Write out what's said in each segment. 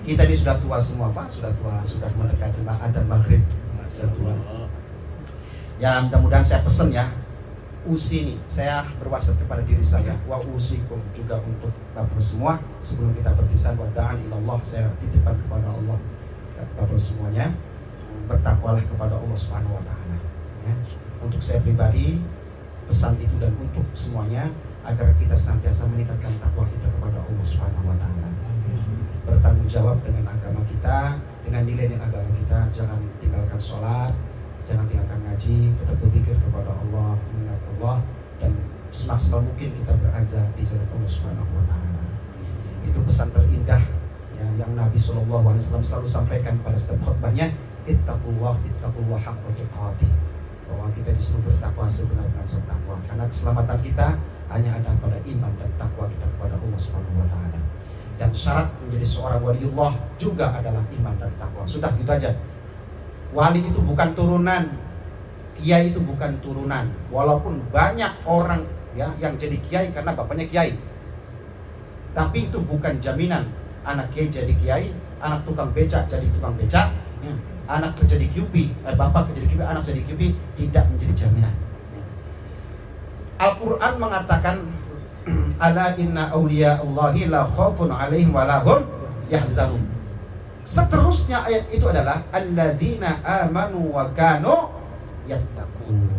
Kita ini sudah tua semua Pak, sudah tua, sudah mendekati adzan maghrib, sudah tua. Ya mudah-mudahan saya pesen ya, usi nih, saya berwasiat kepada diri saya, wa usikum juga untuk Bapak semua. Sebelum kita berpisah, wa ta'ala ilallah, saya titipkan kepada Allah Bapak semuanya, bertakwalah kepada Allah Subhanahu wa taala. Ya. Untuk saya pribadi, pesan itu dan untuk semuanya agar kita senantiasa meningkatkan takwa kita kepada Allah Subhanahu wa taala. Bertanggung jawab dengan agama kita, dengan nilai agama kita. Jangan tinggalkan sholat, jangan tinggalkan ngaji, tetap berpikir kepada Allah, mengingat Allah, dan semaksimal mungkin kita berajar di jalan Allah Subhanahu wa taala. Itu pesan terindah ya, yang Nabi SAW selalu sampaikan pada setiap khutbahnya, ittaqullah haqqa tuqatih, bahwa kita disuruh bertakwa sebenar-benar bertakwa, karena keselamatan kita hanya ada pada iman dan takwa kita kepada Allah Subhanahu wa taala. Dan syarat menjadi seorang waliullah juga adalah iman dan takwa. Sudah gitu aja. Wali itu bukan turunan, kiai itu bukan turunan. Walaupun banyak orang ya yang jadi kiai karena bapaknya kiai, tapi itu bukan jaminan anak kiai jadi kiai, anak tukang becak jadi tukang becak, ya. Anak kerja di QP, bapak kerja di QP, anak jadi QP, tidak menjadi jaminan. Ya. Al-Quran mengatakan, ala inna awliya Allahi la khawfun alaihim wa lahum yahzanun. Seterusnya ayat itu adalah alladzina amanu wa kanu yattaqun.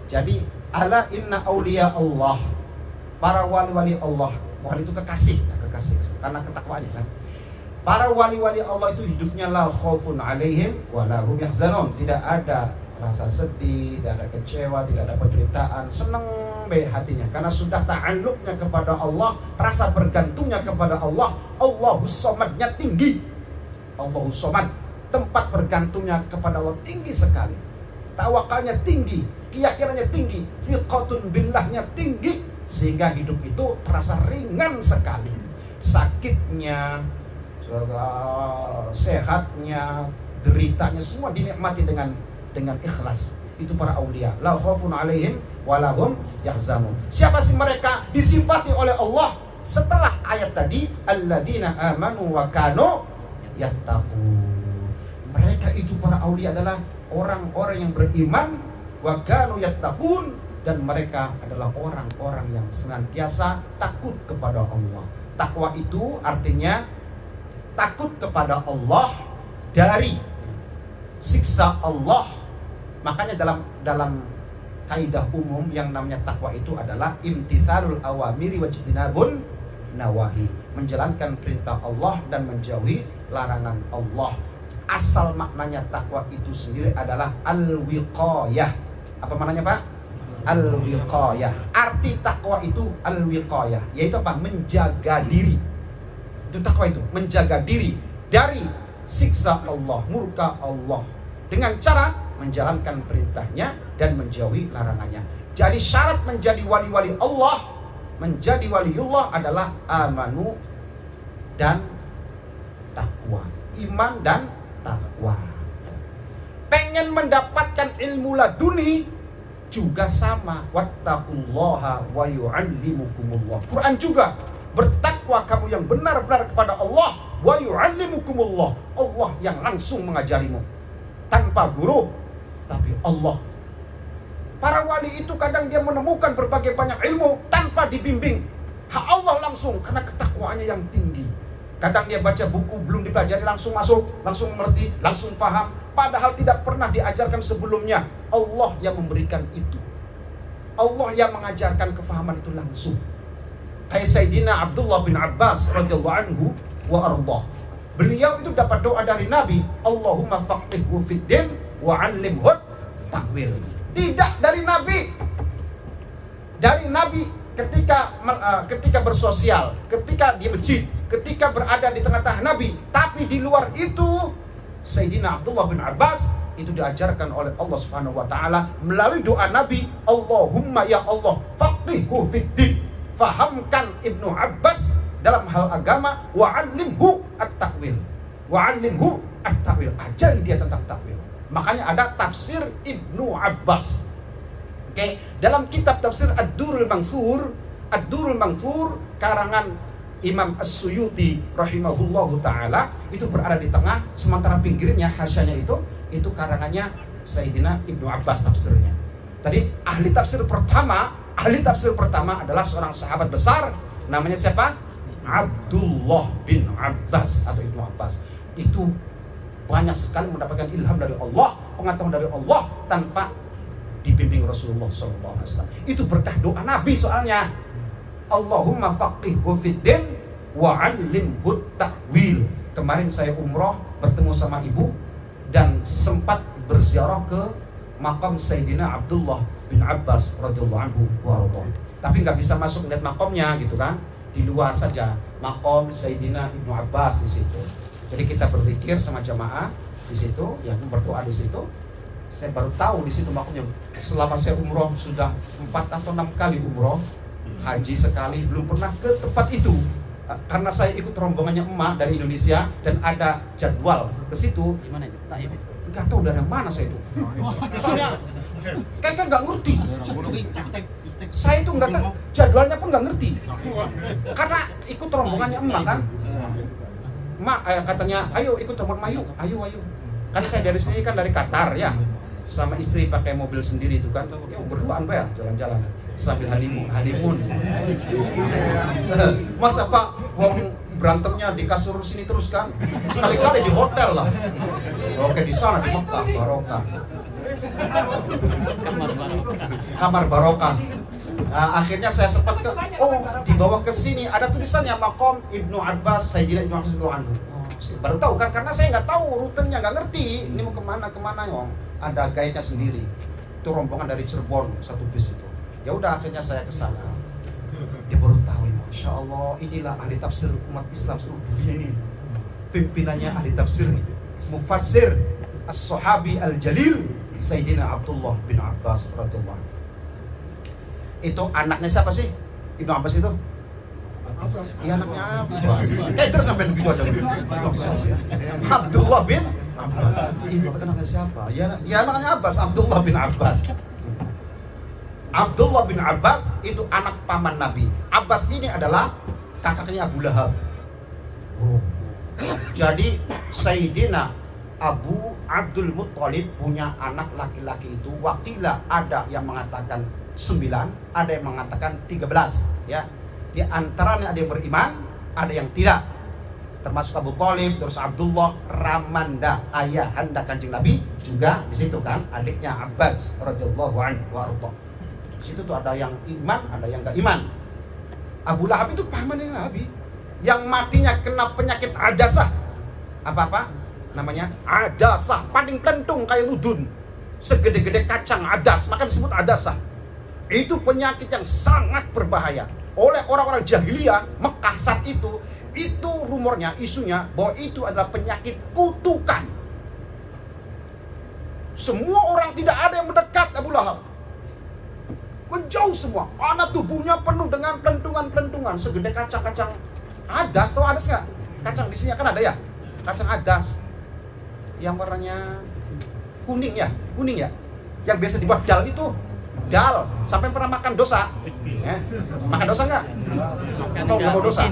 Jadi ala inna awliya Allah, para wali-wali Allah. Wali itu kekasih, kekasih karena ketakwaannya kan. Para wali-wali Allah itu hidupnya la khaufun alaihim wa lahum yahzanun. Tidak ada rasa sedih, tidak ada kecewa, tidak ada penderitaan, senang be hatinya karena sudah ta'alluqnya kepada Allah, rasa bergantungnya kepada Allah. Allahus Somadnya tinggi. Allahus Somad, tempat bergantungnya kepada Allah tinggi sekali. Tawakalnya tinggi, keyakinannya tinggi, thiqatun billahnya tinggi, sehingga hidup itu terasa ringan sekali. Sakitnya, sehatnya, deritanya semua dinikmati dengan ikhlas. Itu para aulia. La khaufun alaihim wa lahum yahzanun. Siapa sih mereka? Disifati oleh Allah setelah ayat tadi, alladzina amanu wa kanu yattaqun. Mereka itu para aulia adalah orang-orang yang beriman, wa kanu yattaqun, dan mereka adalah orang-orang yang senantiasa takut kepada Allah. Takwa itu artinya takut kepada Allah dari siksa Allah. Makanya dalam kaidah umum yang namanya takwa itu adalah imtithalul awamiri wajtinabun nawahi, menjalankan perintah Allah dan menjauhi larangan Allah. Asal maknanya takwa itu sendiri adalah al-wiqayah. Apa maknanya Pak? Al-wiqayah. Arti takwa itu al-wiqayah, yaitu apa? Menjaga diri. Itu takwa itu, menjaga diri dari siksa Allah, murka Allah, dengan cara menjalankan perintahnya dan menjauhi larangannya. Jadi syarat menjadi wali-wali Allah, menjadi waliullah adalah amanu dan takwa. Iman dan takwa. Pengen mendapatkan ilmu laduni juga sama. Wattaqullaha wa yu'allimukumullah. Quran juga, bertakwa kamu yang benar-benar kepada Allah, wa yu'allimukumullah. Allah yang langsung mengajarimu tanpa guru, tapi Allah. Para wali itu kadang dia menemukan berbagai banyak ilmu tanpa dibimbing. Allah langsung, karena ketakwaannya yang tinggi. Kadang dia baca buku belum dipelajari langsung masuk, langsung mengerti, langsung paham, padahal tidak pernah diajarkan sebelumnya. Allah yang memberikan itu. Allah yang mengajarkan kefahaman itu langsung. Kayak Sayyidina Abdullah bin Abbas radhiyallahu anhu wa ardah. Beliau itu dapat doa dari Nabi, Allahumma faqihhu fid din wa 'allimhu takwil. Tidak dari Nabi. Dari Nabi ketika bersosial, ketika di masjid, ketika berada di tengah-tengah Nabi, tapi di luar itu Sayyidina Abdullah bin Abbas itu diajarkan oleh Allah Subhanahu wa taala melalui doa Nabi, Allahumma ya Allah faqihhu fid din. Fahamkan Ibnu Abbas dalam hal agama, wa 'allimhu at-takwil. Wa 'allimhu at-takwil. Ajari dia tentang takwil. Makanya ada tafsir Ibnu Abbas. Oke, dalam kitab tafsir Ad-Durrul Manthur karangan Imam As-Suyuti rahimahullahu ta'ala itu berada di tengah, sementara pinggirnya hasyanya itu karangannya Sayyidina Ibnu Abbas tafsirnya. Tadi ahli tafsir pertama adalah seorang sahabat besar, namanya siapa? Abdullah bin Abbas atau Ibnu Abbas. Itu banyak sekali mendapatkan ilham dari Allah, pengetahuan dari Allah tanpa dibimbing Rasulullah SAW. Itu berkah doa Nabi soalnya. Allahumma faqihhu fiddin wa 'allimhu ta'wil. Kemarin saya umroh bertemu sama ibu dan sempat berziarah ke makam Sayyidina Abdullah bin Abbas radhiyallahu anhu wa radha. Tapi nggak bisa masuk lihat makamnya gitu kan. Di luar saja makam Sayyidina Ibnu Abbas di situ. Jadi kita berzikir sama jamaah di situ, yang berdoa di situ. Saya baru tahu di situ makamnya. Selama saya umroh sudah 4 atau 6 kali umroh, haji sekali, belum pernah ke tempat itu. Karena saya ikut rombongannya emak dari Indonesia dan ada jadwal ke situ. Gimana itu? Taib. Enggak tahu dari mana saya itu. Soalnya kayaknya nggak ngerti. Saya itu nggak tahu, jadwalnya pun nggak ngerti. Karena ikut rombongannya emak kan. Emak katanya, ayo ikut rombongan Mayu, ayo. Karena saya dari sini kan dari Qatar ya. Sama istri pakai mobil sendiri itu kan, ya berduaan ya jalan-jalan sambil honeymoon. Masa Pak, wong berantemnya di kasur sini terus kan, sekali-kali di hotel lah. Oke, di sana di Mekah barokah. Kamar barokah. Nah, akhirnya saya sempat dibawa ke sini ada tulisannya Maqam Ibnu Abbas, Sayyidina Ibnu Abbas radhiyallahu anhu. Baru tahu kan, karena saya nggak tahu rutenya, nggak ngerti ini mau kemana ya. Ada guide-nya sendiri. Itu rombongan dari Cirebon, satu bis itu. Ya udah akhirnya saya ke sana. Dia baru tahu, Masya Allah, inilah ahli tafsir umat Islam seluruh dunia ini. Pimpinannya ahli tafsir nih. Mufassir As-Sahabi Al-Jalil Sayyidina Abdullah bin Abbas radhiyallahu anhu. Itu anaknya siapa sih? Ibnu Abbas itu? Iya anaknya Abbas. Terus sampai begitu aja. Abdullah bin Abbas. Ibu anaknya siapa? Ya anaknya Abbas, Abdullah bin Abbas. Abdullah bin Abbas itu anak paman Nabi. Abbas ini adalah kakaknya Abu Lahab. Jadi Sayyidina Abu Abdul Muttalib punya anak laki-laki itu, wakilah ada yang mengatakan 9, ada yang mengatakan 13 ya. Di antaranya ada yang beriman, ada yang tidak. Termasuk Abu Thalib, terus Abdullah, Ramanda, ayah anda Kanjeng Nabi juga di situ kan, adiknya Abbas radhiyallahu anhu warḍah. Di situ tuh ada yang iman, ada yang enggak iman. Abu Lahab itu pamannya Nabi yang matinya kena penyakit adasah. Apa namanya? Adasah, paling plentung kayak ludun. Segede-gede kacang adas, maka disebut adasah. Itu penyakit yang sangat berbahaya. Oleh orang-orang jahiliyah Mekah saat itu rumornya, isunya bahwa itu adalah penyakit kutukan. Semua orang tidak ada yang mendekat Abu Lahab. Menjauh semua. Karena tubuhnya penuh dengan pelentungan-pelentungan segede kacang-kacang adas. Tahu adas nggak? Kacang di sini kan ada ya. Kacang adas yang warnanya kuning ya. Yang biasa dibuat dal itu. Dal, sampai pernah makan dosa? Makan dosa nggak? Atau nggak mau dosa?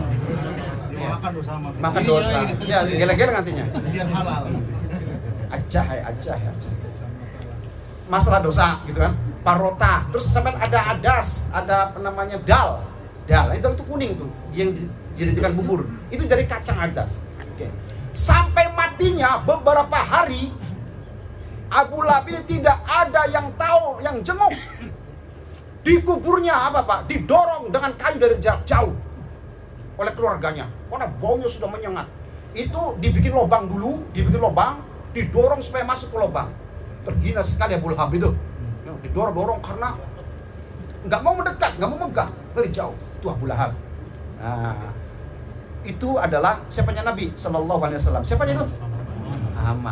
Makan dosa. Ya, gele-gele nantinya. Biar halal. Acah. Masalah dosa, gitu kan? Parota. Terus sampai ada adas, ada namanya dal. Itu kuning tuh, yang dijadikan bubur. Itu dari kacang adas. Oke. Sampai matinya beberapa hari, Abu Lahab ini tidak ada yang tahu, yang jenguk. Di kuburnya Pak? Didorong dengan kayu dari jarak jauh oleh keluarganya. Karena baunya sudah menyengat. Itu dibikin lubang dulu, didorong supaya masuk ke lubang. Terhina sekali Abu Lahab itu. Didorong karena nggak mau mendekat, nggak mau megang dari jauh. Itu Abu Lahab. Nah, itu adalah siapanya Nabi Sallallahu Alaihi Wasallam. Siapanya itu?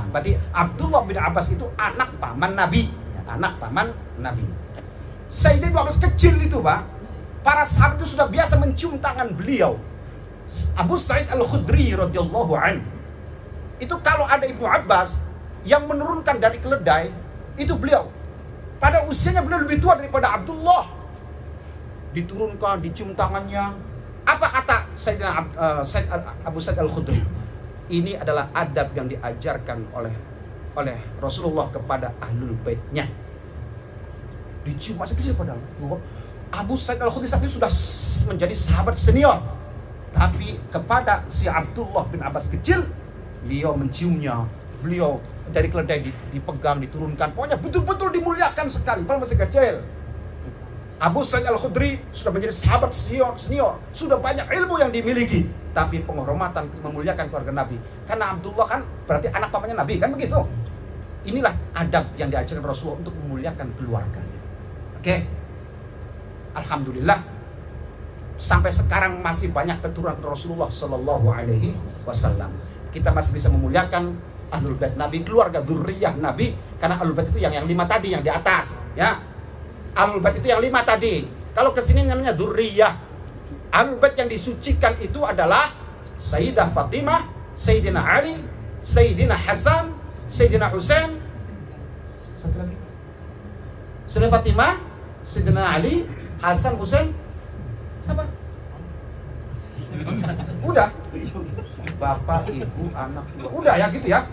Berarti Abdullah bin Abbas itu anak paman Nabi. Sayyidina Ibnu Abbas kecil itu Pak, para sahabat itu sudah biasa mencium tangan beliau. Abu Sa'id Al-Khudri radhiyallahu anhu. Itu kalau ada Ibnu Abbas yang menurunkan dari keledai, itu beliau. Pada usianya beliau lebih tua daripada Abdullah. Diturunkan, dicium tangannya. Apa kata Abu Sa'id Al-Khudri. Ini adalah adab yang diajarkan oleh Rasulullah kepada ahlul baitnya. Dicium masih kecil padahal. Abu Sa'id Al-Khudri saat itu sudah menjadi sahabat senior. Tapi kepada si Abdullah bin Abbas kecil, beliau menciumnya. Beliau dari keledai dipegang, diturunkan. Pokoknya betul-betul dimuliakan sekali. Padahal masih kecil. Abu Sa'id Al-Khudri sudah menjadi sahabat senior. Sudah banyak ilmu yang dimiliki. Tapi penghormatan, memuliakan keluarga Nabi. Karena Abdullah kan berarti anak papanya Nabi. Kan begitu. Inilah adab yang diajarkan Rasulullah untuk memuliakan keluarganya. Oke. Alhamdulillah. Sampai sekarang masih banyak keturunan Rasulullah Sallallahu Alaihi Wasallam. Kita masih bisa memuliakan ahlul bait Nabi, keluarga dzurriyyah Nabi. Karena ahlul bait itu yang 5 tadi, yang di atas. Ya. Ahlul bait itu yang 5 tadi. Kalau kesini namanya dzurriyyah. Ahlul bait yang disucikan itu adalah Sayyidah Fatimah, Sayyidina Ali, Sayyidina Hasan, Sayyidina Husain. Satu lagi. Sayyidina Fatimah, Sayyidina Ali, Hasan, Husain. Siapa? Udah. Bapak, ibu, anak, udah ya gitu ya.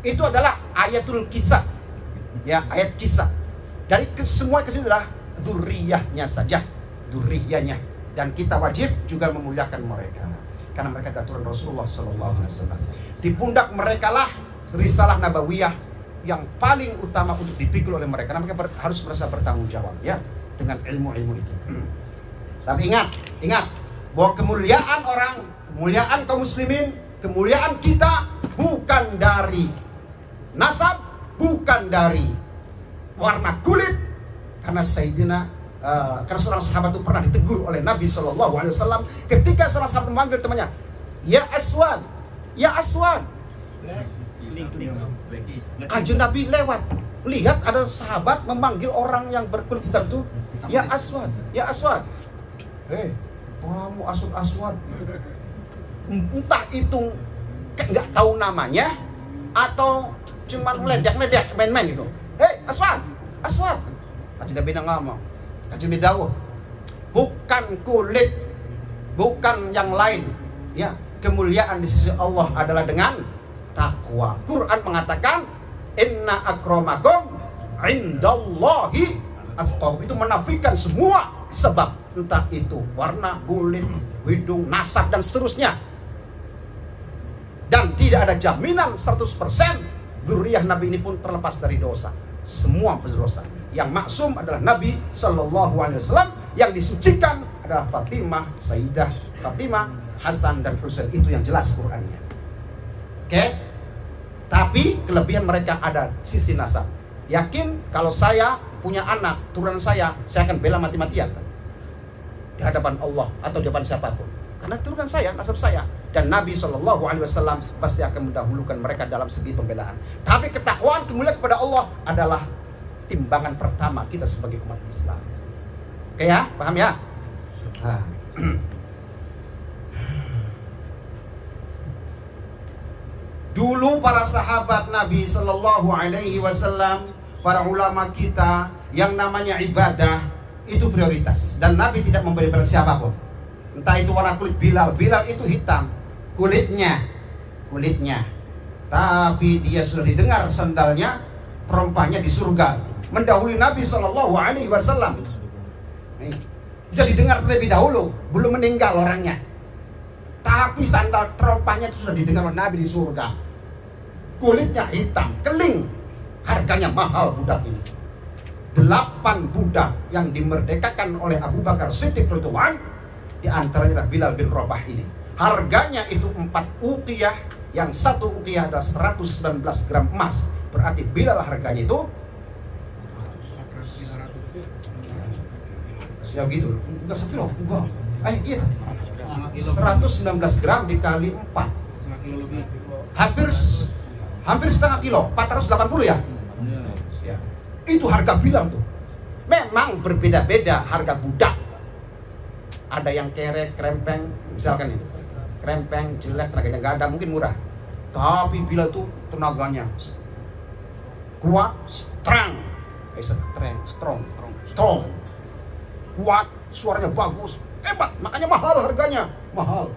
Itu adalah ayatul kisah. Ya, ayat kisah. Dari semua kesini adalah dzurriyyahnya saja, dzurriyyahnya, dan kita wajib juga memuliakan mereka karena mereka keturunan Rasulullah Sallallahu Alaihi Wasallam. Di pundak mereka lah risalah nabawiyah yang paling utama untuk dipikul oleh mereka. Karena mereka harus merasa bertanggung jawab ya dengan ilmu-ilmu itu. Tapi ingat bahwa kemuliaan orang, kemuliaan kaum muslimin, kemuliaan kita bukan dari nasab, bukan dari warna kulit. Karena karena seorang sahabat itu pernah ditegur oleh Nabi Shallallahu Alaihi Wasallam ketika seorang sahabat memanggil temannya, ya Aswad, ya Aswad. Kanjeng Nabi lewat, lihat ada sahabat memanggil orang yang berkulit hitam itu, ya Aswad, ya Aswad. Kamu Aswad. Entah itu nggak tahu namanya atau cuma ngeledek main-main gitu. Aswad, Aswad. Kanjeng Nabi ngomong, Kanjeng Nabi dawuh, bukan kulit, bukan yang lain. Ya, kemuliaan di sisi Allah adalah dengan takwa. Quran mengatakan, inna akramakum indallahi atqakum. Itu menafikan semua sebab, entah itu warna kulit, hidung, nasab dan seterusnya. Dan tidak ada jaminan 100% dzurriyyah Nabi ini pun terlepas dari dosa. Semua berdosa. Yang maksum adalah Nabi Sallallahu Alaihi Wasallam. Yang disucikan adalah Fatimah, Sayyidah Fatimah, Hasan dan Husain. Itu yang jelas Qur'annya. Oke? Tapi kelebihan mereka ada sisi nasab. Yakin kalau saya punya anak, turunan saya akan bela mati-matian di hadapan Allah atau di hadapan siapapun. Karena turunan saya, nasab saya. Dan Nabi Shallallahu Alaihi Wasallam pasti akan mendahulukan mereka dalam segi pembelaan. Tapi ketakwaan, kemuliaan kepada Allah adalah timbangan pertama kita sebagai umat Islam. Oke ya, paham ya? Nah. Dulu para sahabat Nabi Shallallahu Alaihi Wasallam, para ulama kita, yang namanya ibadah itu prioritas. Dan Nabi tidak memberi pada siapapun. Entah itu warna kulit Bilal itu hitam kulitnya. Tapi dia sudah didengar sandalnya, terompahnya di surga, mendahului Nabi Shallallahu Alaihi Wasallam. Sudah didengar terlebih dahulu, belum meninggal orangnya. Tapi sandal terompahnya itu sudah didengar oleh Nabi di surga. Kulitnya hitam, keling. Harganya mahal budak ini. 8 budak yang dimerdekakan oleh Abu Bakar Siddiq radhiyallahu anhu, di antaranya Bilal bin Rabah ini. Harganya itu 4 uqiyah, yang 1 uqiyah adalah 119 gram emas. Berarti Bilal harganya itu ya gitu. Enggak sekilo, enggak. Iya. 119 gram dikali 4. Hampir setengah kilo, 480 ya? Ya. Itu harga Bilal tuh. Memang berbeda-beda harga budak. Ada yang kerek, krempeng, misalkan itu. Krempeng, jelek, tenaganya nggak ada, mungkin murah. Tapi Bilal tuh tenaganya kuat, strong. Kuat, suaranya bagus, hebat, makanya mahal harganya, mahal.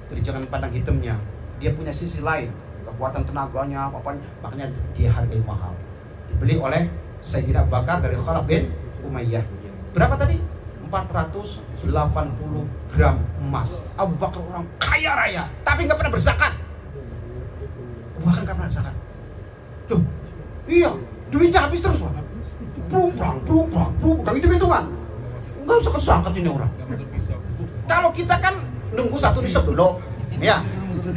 Jadi jangan pandang hitamnya, dia punya sisi lain, kekuatan tenaganya, apapun, makanya dia hargai mahal. Dibeli oleh Sayyidina Abu Bakar dari Khalaf bin Umayyah. Berapa tadi? 480 gram emas. Abu Bakar orang kaya raya, tapi nggak pernah berzakat. Bahkan nggak pernah zakat. Tuh, iya, duitnya habis terus, Pak. Brung-brang, gitu-gituan. Nggak usah kezakat ini orang. Kalau kita kan nunggu satu nisab dulu, ya,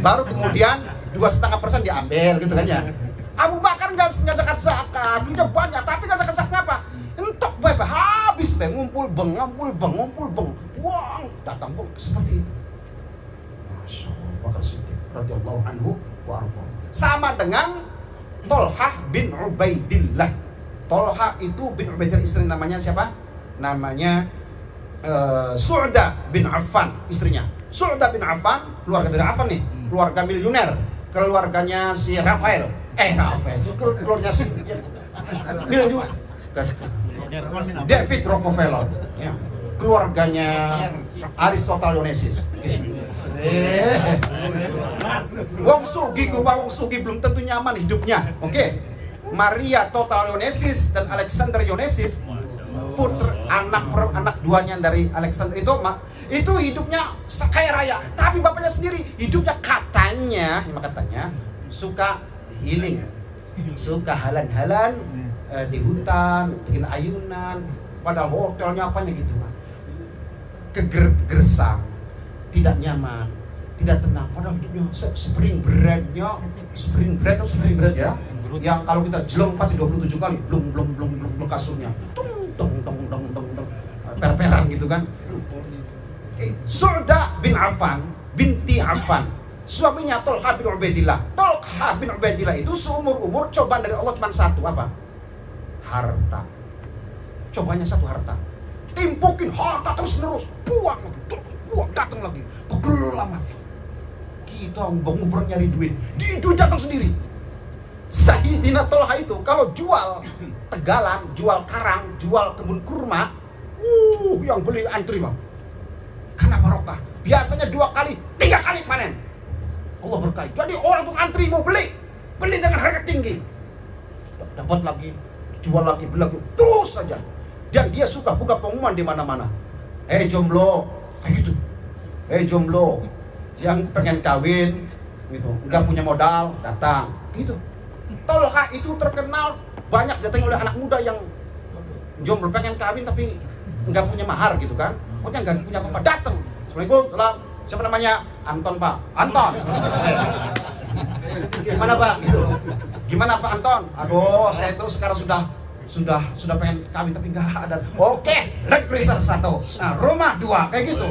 baru kemudian 2,5% diambil, gitu kan ya. Abu Bakar nggak zakat, duitnya banyak, tapi nggak zakat apa? Entok bae, habis bae, ngumpul beng, buang, datang pun seperti itu. Masya Allah, Bakar Siddiq radhiyallahu anhu wa arda. Sama dengan Tolhah bin Ubaidillah. Tolhah itu bin Ubaidillah, istri namanya siapa? Namanya Su'dah bin Affan, istrinya. Su'dah bin Affan, keluarga dari Affan nih, keluarga miliuner, keluarganya si Rafael, keluarganya si miliuner, David Rockefeller, ya. Keluarganya Aristotle Onassis. Wong Sugi belum tentu nyaman hidupnya. Oke. Maria Total Onassis dan Alexander Onassis, anak duanya dari Alexander itu hidupnya kaya raya, tapi bapaknya sendiri hidupnya katanya suka healing, suka halan-halan di hutan, bikin ayunan, padahal hotelnya apanya gitu kan, kegersang, tidak nyaman, tidak tenang, padahal hidupnya spring bread ya, yang kalau kita jelong pasti 27 kali, blung kasurnya, dong, per-peran gitu kan. Su'dah bin Affan, binti Affan, suaminya Tolhah bin Ubaidillah. Tolhah bin Ubaidillah itu seumur-umur cobaan dari Allah cuma satu, apa? Harta. Cobanya satu, harta. Timpukin harta terus-menerus, buang, datang lagi, pegel amat. Kita ngubur nyari duit, duit datang sendiri. Sayyidina Tolhah itu kalau jual tegalan, jual karang, jual kebun kurma, yang beli antri, Bang. Karena barokah. Biasanya 2 kali, 3 kali panen. Allah berkahi. Jadi orang tuh antri mau beli dengan harga tinggi. Dapat lagi, jual lagi, beli lagi, terus saja. Dan dia suka buka pengumuman di mana-mana. Jomblo, kayak gitu. Jomblo, yang pengen kawin, gitu, nggak punya modal, datang, gitu. Tolhah itu terkenal banyak datang oleh anak muda yang jomblo pengen kawin tapi nggak punya mahar gitu kan, pokoknya nggak punya apa-apa, datang. Assalamualaikum, siapa namanya? Anton, Pak. Anton. Gimana, Pak? Gitu. Gimana, Pak Anton? Aduh, saya itu sekarang sudah pengen kawin tapi nggak ada. Oke, Land Cruiser 1, nah, rumah 2, kayak gitu.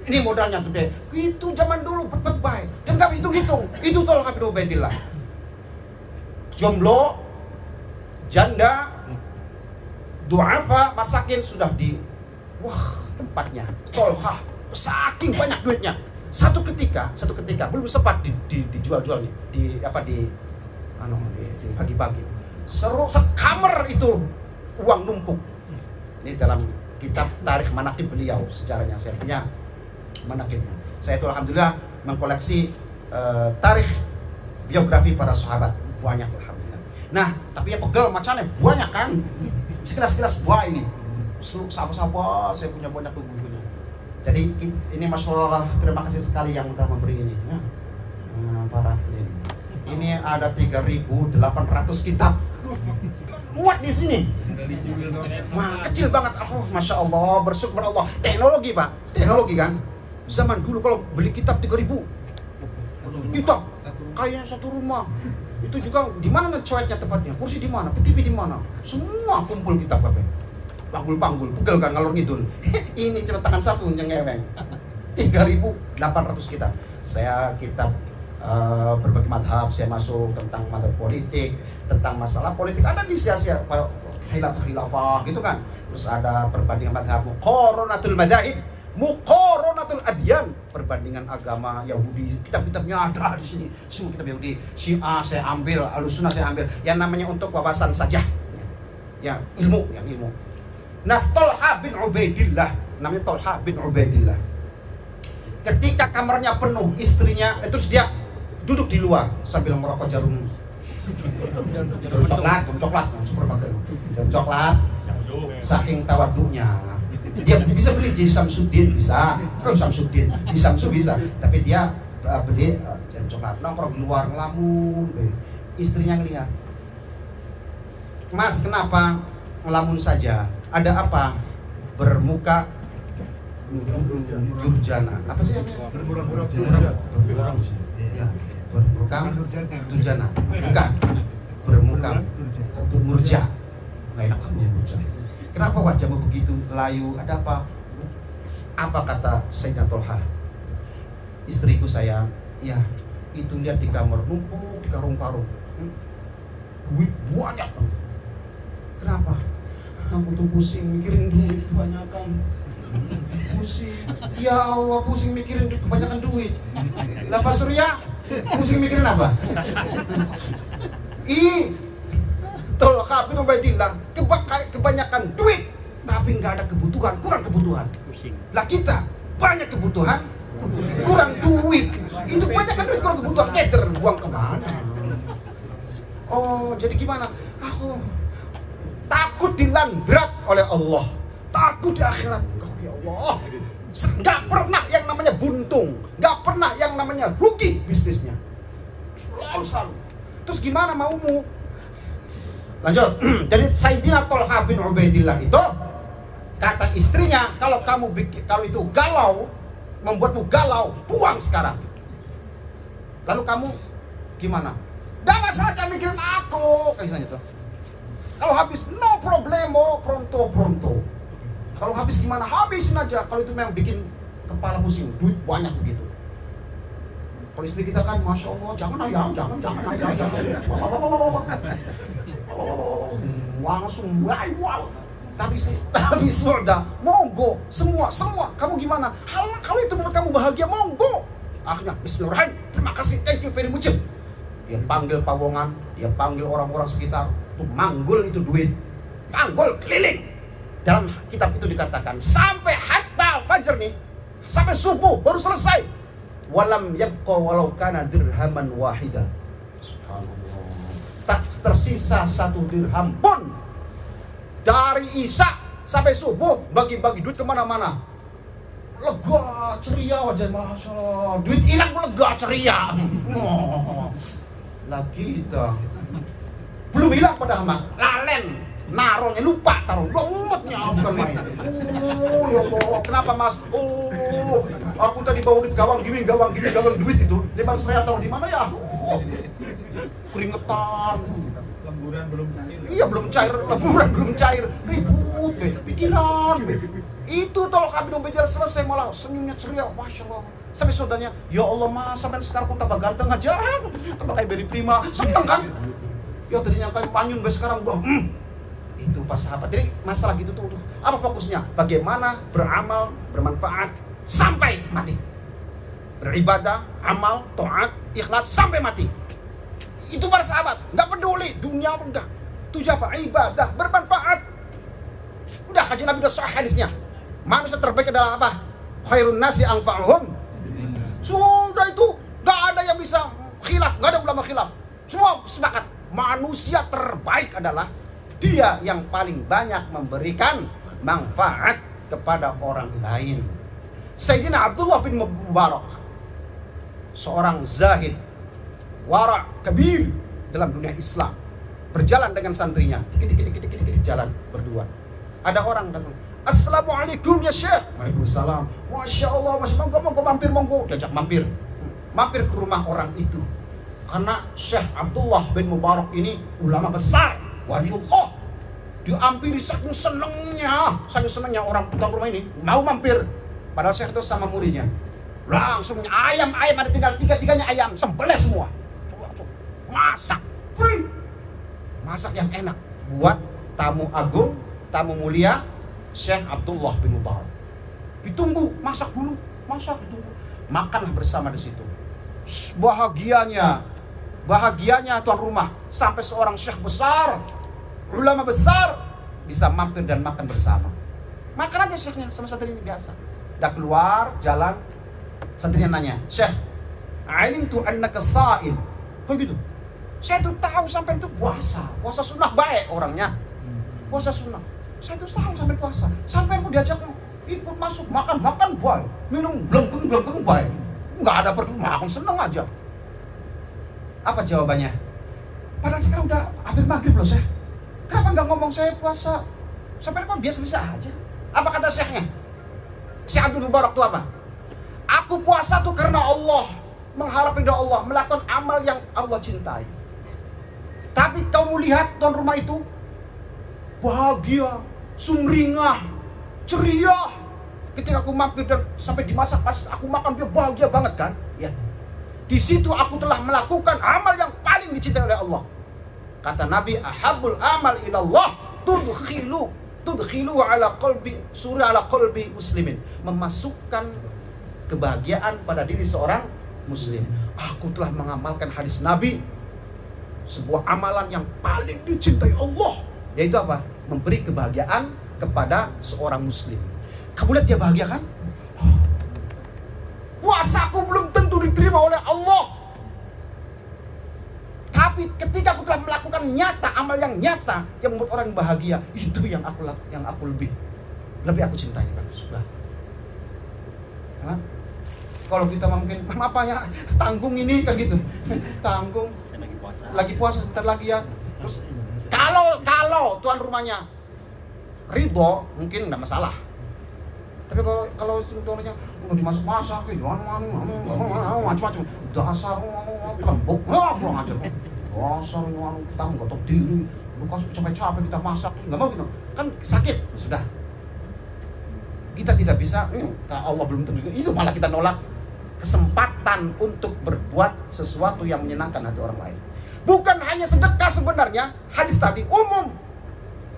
Ini modalnya gede. Itu zaman dulu baik. Dan nggak hitung-hitung. Itu Tolhah bin Ubaidillah. Jomblo, janda, du'afa, masakin sudah di tempatnya. Tolhah saking banyak duitnya. Satu ketika belum sempat dijual-jual nih, di bagi-bagi. Sekamar itu uang numpuk. Ini dalam kitab Tarikh Manaqib beliau, sejarahnya saya punya manaqibnya. Saya itu alhamdulillah mengkoleksi tarikh biografi para sahabat, banyak alhamdulillah. Nah, tapi ya pegel macamnya banyak kan. Sekilas buah ini. Sapa-sapa saya punya banyak bukunya. Jadi ini masalah, terima kasih sekali yang telah memberi ini ya. Para ini ada 3.800 kitab. Muat di sini. Kecil banget. Masya Allah, bersyukur Allah. Teknologi, Pak. Teknologi kan. Zaman dulu kalau beli kitab 3.000. Kitab kayaknya satu rumah. Itu juga di mana coetnya tepatnya? Kursi di mana? TV di mana? Semua kumpul kitab, Pak. Panggul, pegel kan ngalor ngidul. Ini cuma tangan satu yang ngeweng. 3.800 kitab. Saya kitab berbagai madhab, saya masuk tentang madhab politik, tentang masalah politik, ada di sia-sia khilafah gitu kan. Terus ada perbandingan madhab, muqaranatul madhahib, muqaranatul adyan, perbandingan agama Yahudi. Kitab-kitabnya ada di sini, semua kitab Yahudi. Syiah saya ambil, Ahlussunnah saya ambil, yang namanya untuk wawasan saja, yang ilmu. Tolhah bin Ubaidillah namanya Thalha bin Ubaidillah. Ketika kamarnya penuh istrinya, terus dia duduk di luar sambil merokok jarum coklat, super pakai jarum coklat. Saking tawaduknya, dia bisa beli di Samsudin bisa, di Samsu bisa, tapi dia beli jarum coklat, nongkrong di luar ngelamun. Istrinya ngelihat, Mas kenapa ngelamun saja? Ada apa? Bermuka durjana. Apa sih? Bermuka durjana. Bukan. Bermuka murja. Nggak enak kamu murja. Kenapa wajahmu begitu layu? Ada apa? Apa kata Sayyidina Thalha? Istriku sayang, ya itu lihat di kamar numpuk di karung-karung. Duit banyak. Kenapa? Aku tuh pusing mikirin duit kebanyakan. Pusing. Ya Allah, pusing mikirin kebanyakan duit. Kenapa Surya? Pusing mikirin apa? Thalha bin Ubaidillah kebanyakan duit, tapi nggak ada kebutuhan, kurang kebutuhan. Lah kita banyak kebutuhan, kurang duit. Itu kebanyakan duit, kurang kebutuhan. Keter buang kemana? Oh, jadi gimana? Aku takut dilandrat oleh Allah, takut di akhirat. Oh, ya Allah, nggak pernah yang namanya buntung, nggak pernah yang namanya rugi bisnisnya, selalu. Terus gimana maumu? Lanjut. Jadi Sayyidina Thalha bin Ubaidillah itu kata istrinya, kalau itu galau, membuatmu galau, buang sekarang. Lalu kamu gimana? Dah masalah jangan mikirin aku, kayak gitu. Kalau habis no problemo, pronto. Kalau habis gimana? Habisin aja. Kalau itu memang bikin kepala pusing, duit banyak begitu. Kalau istri kita kan, masya Allah, jangan ayam. Langsung wow. Tapi sudah, monggo, semua. Kamu gimana? Kalau itu membuat kamu bahagia, monggo. Akhirnya, bismillahirrahmanirrahim. Terima kasih, thank you very much. Dia panggil pawongan, dia panggil orang-orang sekitar. Manggul itu duit, manggul keliling. Dalam kitab itu dikatakan sampai hatta fajar nih, sampai subuh baru selesai. Walam yabqa walau kana dirhaman wahida. Subhanallah. Tak tersisa 1 dirham pun. Dari isya sampai subuh bagi-bagi duit kemana-mana. Lega, ceria wajah, masya Allah. Duit hilang lega, ceria. Lagi kita belum hilang padahal mah lalen naronya lupa taruh umatnya bukan main. Oh ya Allah, kenapa Mas? Oh, aku tadi bawa duit gawang gini duit itu 500 saya taruh di mana ya? Keringetan. Lemburan belum cair. Iya lemburan belum cair. Ribut pikiran. Itu Thalha bin Ubaidillah selesai malah senyumnya ceria, masya Allah. Sampai saudaranya, ya Allah Mas, sampai sekarang aku tambah ganteng aja, tambah kayak Berry Prima, seneng kan? Ya tadinya kayak panyun, sekarang gua itu pas sahabat. Jadi masalah gitu tuh apa fokusnya? Bagaimana beramal bermanfaat sampai mati. Beribadah, amal, taat, ikhlas sampai mati. Itu para sahabat, nggak peduli dunia apa enggak. Tujuh apa? Ibadah bermanfaat. Udah kaji Nabi udah sahih hadisnya. Manusia terbaik adalah apa? Khairun nasi anfa'uhum. Sudah itu nggak ada yang bisa khilaf, nggak ada ulama khilaf. Semua sepakat. Manusia terbaik adalah dia yang paling banyak memberikan manfaat kepada orang lain. Sayyidina Abdullah bin Mubarak, seorang zahid, wara' kabir dalam dunia Islam, berjalan dengan santrinya, dikit jalan berdua. Ada orang datang, Assalamualaikum ya Syekh. Waalaikumsalam. Masya Allah, Mas, monggo mampir. Diajak mampir ke rumah orang itu. Karena Syekh Abdullah bin Mubarak ini ulama besar, waliullah. Diampiri saking senengnya orang pulang rumah ini mau mampir. Padahal Syekh itu sama muridnya. Langsung ayam ada tinggal tiga-tiganya ayam, sembelih semua. Masak yang enak buat tamu agung, tamu mulia Syekh Abdullah bin Mubarak. Ditunggu, masak dulu, ditunggu. Makanlah bersama di situ. Bahagianya tuan rumah, sampai seorang syekh besar, ulama besar bisa mampir dan makan bersama. Makan aja syekhnya sama santrinya biasa. Udah keluar jalan, santrinya nanya, "Syekh, alimtu annaka sha'im." Kok gitu? Saya tuh tahu sampai itu puasa sunnah baik orangnya. Puasa sunnah. Saya tuh tahu sampai puasa. Sampai aku diajak ikut masuk makan baik, minum belengkeng baik. Nggak ada perlu makan, seneng aja. Apa jawabannya? Padahal sekarang udah hampir maghrib loh, Syekh. Kenapa nggak ngomong saya puasa? Sampai kok biasa-biasa aja. Apa kata syekhnya? Syekh Abdul Mubarak itu apa? Aku puasa tuh karena Allah, mengharap ridha Allah, melakukan amal yang Allah cintai. Tapi kamu lihat tuan rumah itu bahagia, sumringah, ceria. Ketika aku mampir dan sampai dimasak pas aku makan, dia bahagia banget kan? Ya. Di situ aku telah melakukan amal yang paling dicintai oleh Allah. Kata Nabi, ahabul amal ilallah tudkhilu ala qalbi surah ala qalbi muslimin. Memasukkan kebahagiaan pada diri seorang muslim. Aku telah mengamalkan hadis Nabi, sebuah amalan yang paling dicintai Allah, yaitu apa? Memberi kebahagiaan kepada seorang muslim. Kamu lihat dia bahagia kan? Puasaku belum tentu diterima oleh Allah. Tapi ketika aku telah melakukan nyata, amal yang nyata yang membuat orang bahagia, itu yang aku lebih aku cintai kan? Sudah. Hah? Kalau kita mungkin apa ya, tanggung ini kan gitu. Tanggung. Lagi puasa sebentar lagi ya. Terus kalau tuan rumahnya ridho, mungkin enggak masalah. Tapi kalau contohnya udah dimasak-masak, jangan macam-macam, dasar lembut, kurang ajar. Dasar kita nggak tahu diri, lu kasih capek-capek kita masak, nggak mau gitu, kan sakit, sudah. Kita tidak bisa, Allah belum tentu itu, malah kita nolak kesempatan untuk berbuat sesuatu yang menyenangkan hati orang lain. Bukan hanya sedekah sebenarnya, hadis tadi umum.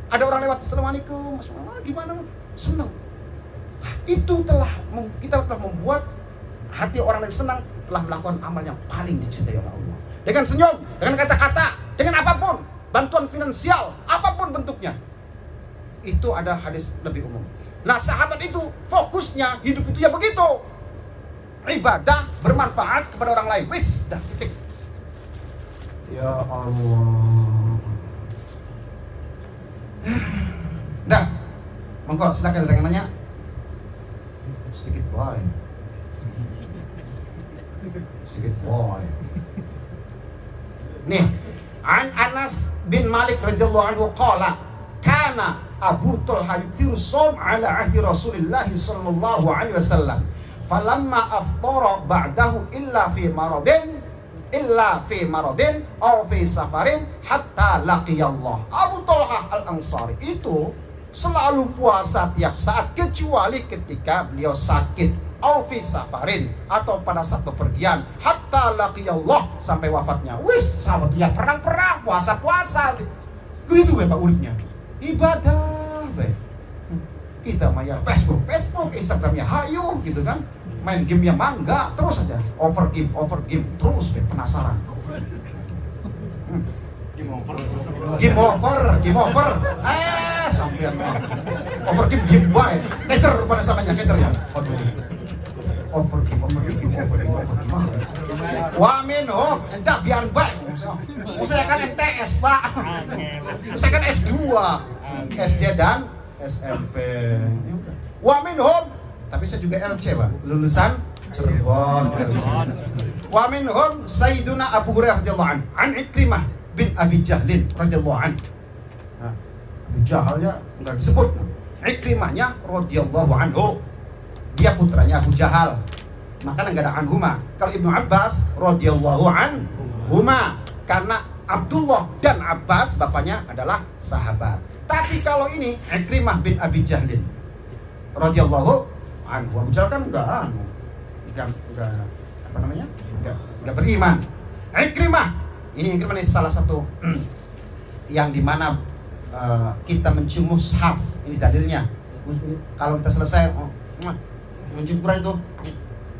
Ada orang lewat, assalamualaikum, gimana, senang. Itu kita telah membuat hati orang yang senang, telah melakukan amal yang paling dicintai oleh Allah. Dengan senyum, dengan kata-kata, dengan apapun, bantuan finansial, apapun bentuknya. Itu ada hadis lebih umum. Nah, sahabat itu fokusnya hidup itu ya begitu. Ibadah bermanfaat kepada orang lain. Wis, dah titik. Ya Allah. Dah. Monggo silakan ada yang nanya. Sedikit boy. Nih, an Anas bin Malik radhiyallahu anhu qala kana Abu Talha yutiru shaum ala ahdi Rasulillah sallallahu alaihi wasallam falamma aftara ba'dahu illa fi maradin aw fi safarin hatta laqiyallah. Abu Talha al-Ansari itu selalu puasa tiap saat kecuali ketika beliau sakit, au fi safarin, atau pada saat bepergian, hatta laqiyallah, sampai wafatnya. Wis, sahabat ya perang-perang, puasa-puasa. Gitu Bapak uniknya. Ibadah, Bapak. Kita mah ya Facebook, Instagramnya hayu gitu kan. Main game ya mangga, terus aja. Over game, terus penasaran. Game over. Sampean over game bae. Keter pada samanya keter ya. Aduh. Over game. Wa minhum, entah biar baik. Saya kan MTS, Pak. Saya kan S2, SD dan SMP. Wa minhum, tapi saya juga LC, Pak. Lulusan Cirebon. Wa minhum Sayyiduna Abu Hurairah radhiyallahu anhu, an Ikrimah bin Abi Jahlin radhiyallahu anhu. Abu Jahalnya enggak disebut. Ikrimahnya radhiyallahu anhu. Dia putranya Abu Jahal. Makanya enggak ada anhuma. Kalau Ibnu Abbas radhiyallahu anhuma, karena Abdullah dan Abbas bapaknya adalah sahabat. Tapi kalau ini Ikrimah bin Abi Jahlin radhiyallahu anhu. Abu Jahal kan enggak apa namanya? Enggak beriman. Ikrimah ini salah satu yang dimana kita mencium mushaf. Ini dalilnya. Kalau kita selesai mencium Quran itu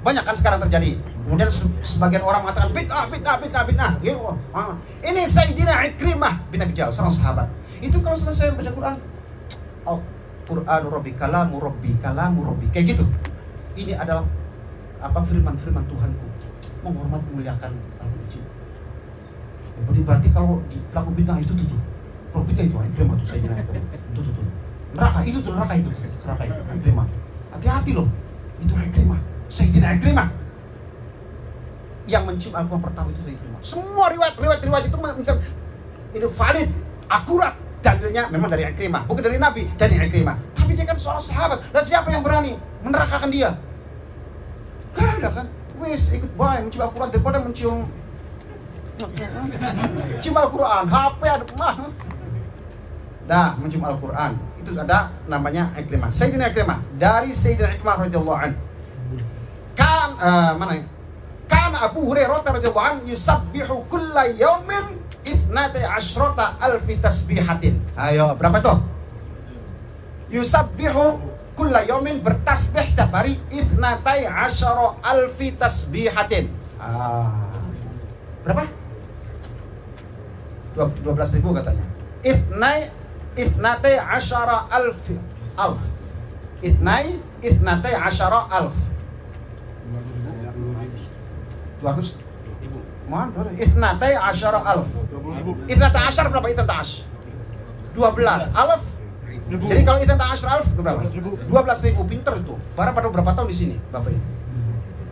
banyak kan sekarang terjadi. Kemudian sebagian orang mengatakan bid'ah. Ini Sayyidina Ikrimah bin Abi Jahal, seorang sahabat. Itu kalau selesai baca Quran, Qur'anu Rabbi, kalamu Rabbi, kalamu Rabbi. Kayak gitu. Ini adalah firman-firman Tuhanku. Menghormat, memuliakan Al-Qur'an. Berarti kalau di pelaku bid'ah itu tuh. Kalau bid'ah itu Ikrimah tuh saya bilang tuh. Neraka itu. Ikrimah. Hati-hati loh. Itu Ikrimah. Sayyidina Ikrimah. Yang mencium Al-Quran pertama itu Sayyidina. Semua riwayat itu itu valid, akurat. Dalilnya memang dari Ikrimah, bukan dari Nabi, dari Ikrimah. Tapi dia kan seorang sahabat. Lah siapa yang berani menerakakan dia? Gak ada kan? Wes ikut baik mencium Al-Quran daripada mencium Al-Quran. HP ada mah. Dah mencium Al-Quran. Itu ada namanya Ikrimah. Sayyidina Ikrimah dari Sayyidina Ikrimah radhiyallahu anhu. Kan Abu Hurairah radhiyallahu anhu yusabbihu kulla yaumin 12,000 tasbihatin. Ayo, berapa tuh? Yusabbihu kulla yaumin, bertasbih setiap hari 12,000 tasbihatin. Berapa? 12.000 katanya. 12,000. 200 mana? 12,000. 12 berapa? 12 alaf. Jadi kalau 12,000 itu berapa? 12.000. Pinter itu. Barang pada berapa tahun di sini, Bapak ini?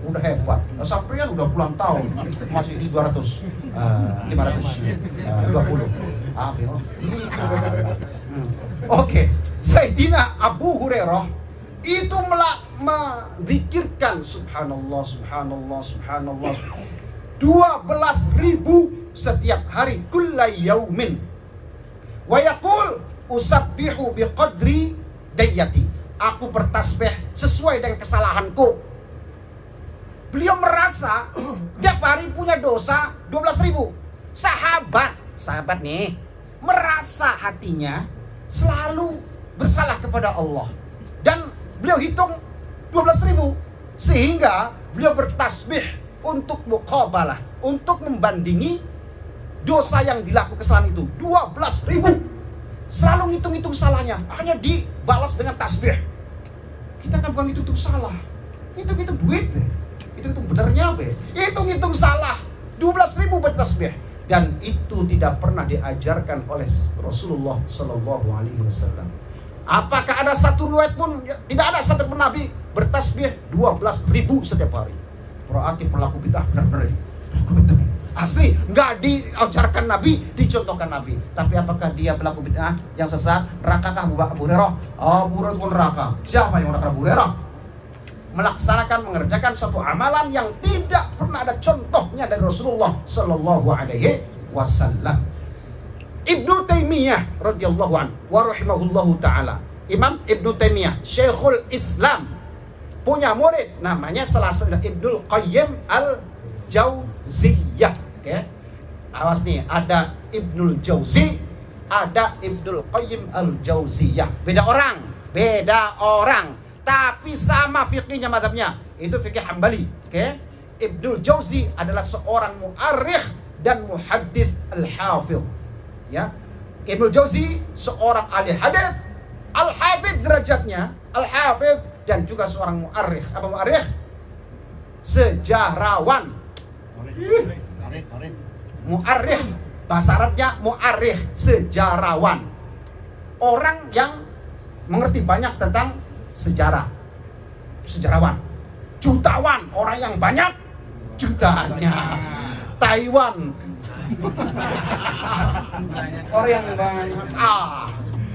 Udah hebat. Sampai kan udah puluhan tahun masih di 200, 520. Oke. Sayyidina Abu Hurairah itu menzikirkan subhanallah 12.000 setiap hari, kulla yaumin. Wa yaqul usabbihu biqadri dayyati. Aku bertasbih sesuai dengan kesalahanku. Beliau merasa tiap hari punya dosa 12.000. Sahabat nih merasa hatinya selalu bersalah kepada Allah. Dan beliau hitung 12.000 sehingga beliau bertasbih untuk muqabalah, untuk membandingi dosa yang dilakukan kesalahan itu 12.000. Selalu ngitung-ngitung salahnya, hanya dibalas dengan tasbih. Kita kan bukan hitung salah, hitung duit be, hitung benernya be, hitung salah 12.000 bertasbih. Dan itu tidak pernah diajarkan oleh Rasulullah Sallallahu Alaihi Wasallam. Apakah ada satu riwayat pun? Tidak ada satu pun Nabi bertasbih 12.000 setiap hari. Berarti pelaku bid'ah benar-benar asli, nggak diajarkan Nabi, dicontohkan Nabi. Tapi apakah dia pelaku bid'ah yang sesat? Nerakakah Abu Hurairah? Abu Hurairah itu neraka. Siapa yang neraka? Abu Hurairah. Mengerjakan suatu amalan yang tidak pernah ada contohnya dari Rasulullah Sallallahu Alaihi Wasallam. Ibnu Taimiyah radhiyallahu anhu wa rahimahullahu taala. Imam Ibnu Taimiyah, Syekhul Islam, punya murid namanya salah satu Ibnul Qayyim Al-Jauziyah. Oke. Awas nih, ada Ibnul Jauzi, ada Ibnul Qayyim Al-Jauziyah. Beda orang, tapi sama fikihnya, mazhabnya. Itu fikih Hambali. Oke. Ibnul Jauzi adalah seorang mu'arrikh dan muhaddits al-hafidh. Ya. Ibnul Jauzi seorang ahli hadis, al-hafidh derajatnya, al-hafidh, dan juga seorang mu'arrikh. Apa mu'arrikh? Sejarawan. Mu'arrikh, bahasa Arabnya mu'arrikh, sejarawan. Orang yang mengerti banyak tentang sejarah. Sejarawan. Jutawan, orang yang banyak jutanya. Taiwan. Orang yang banyak.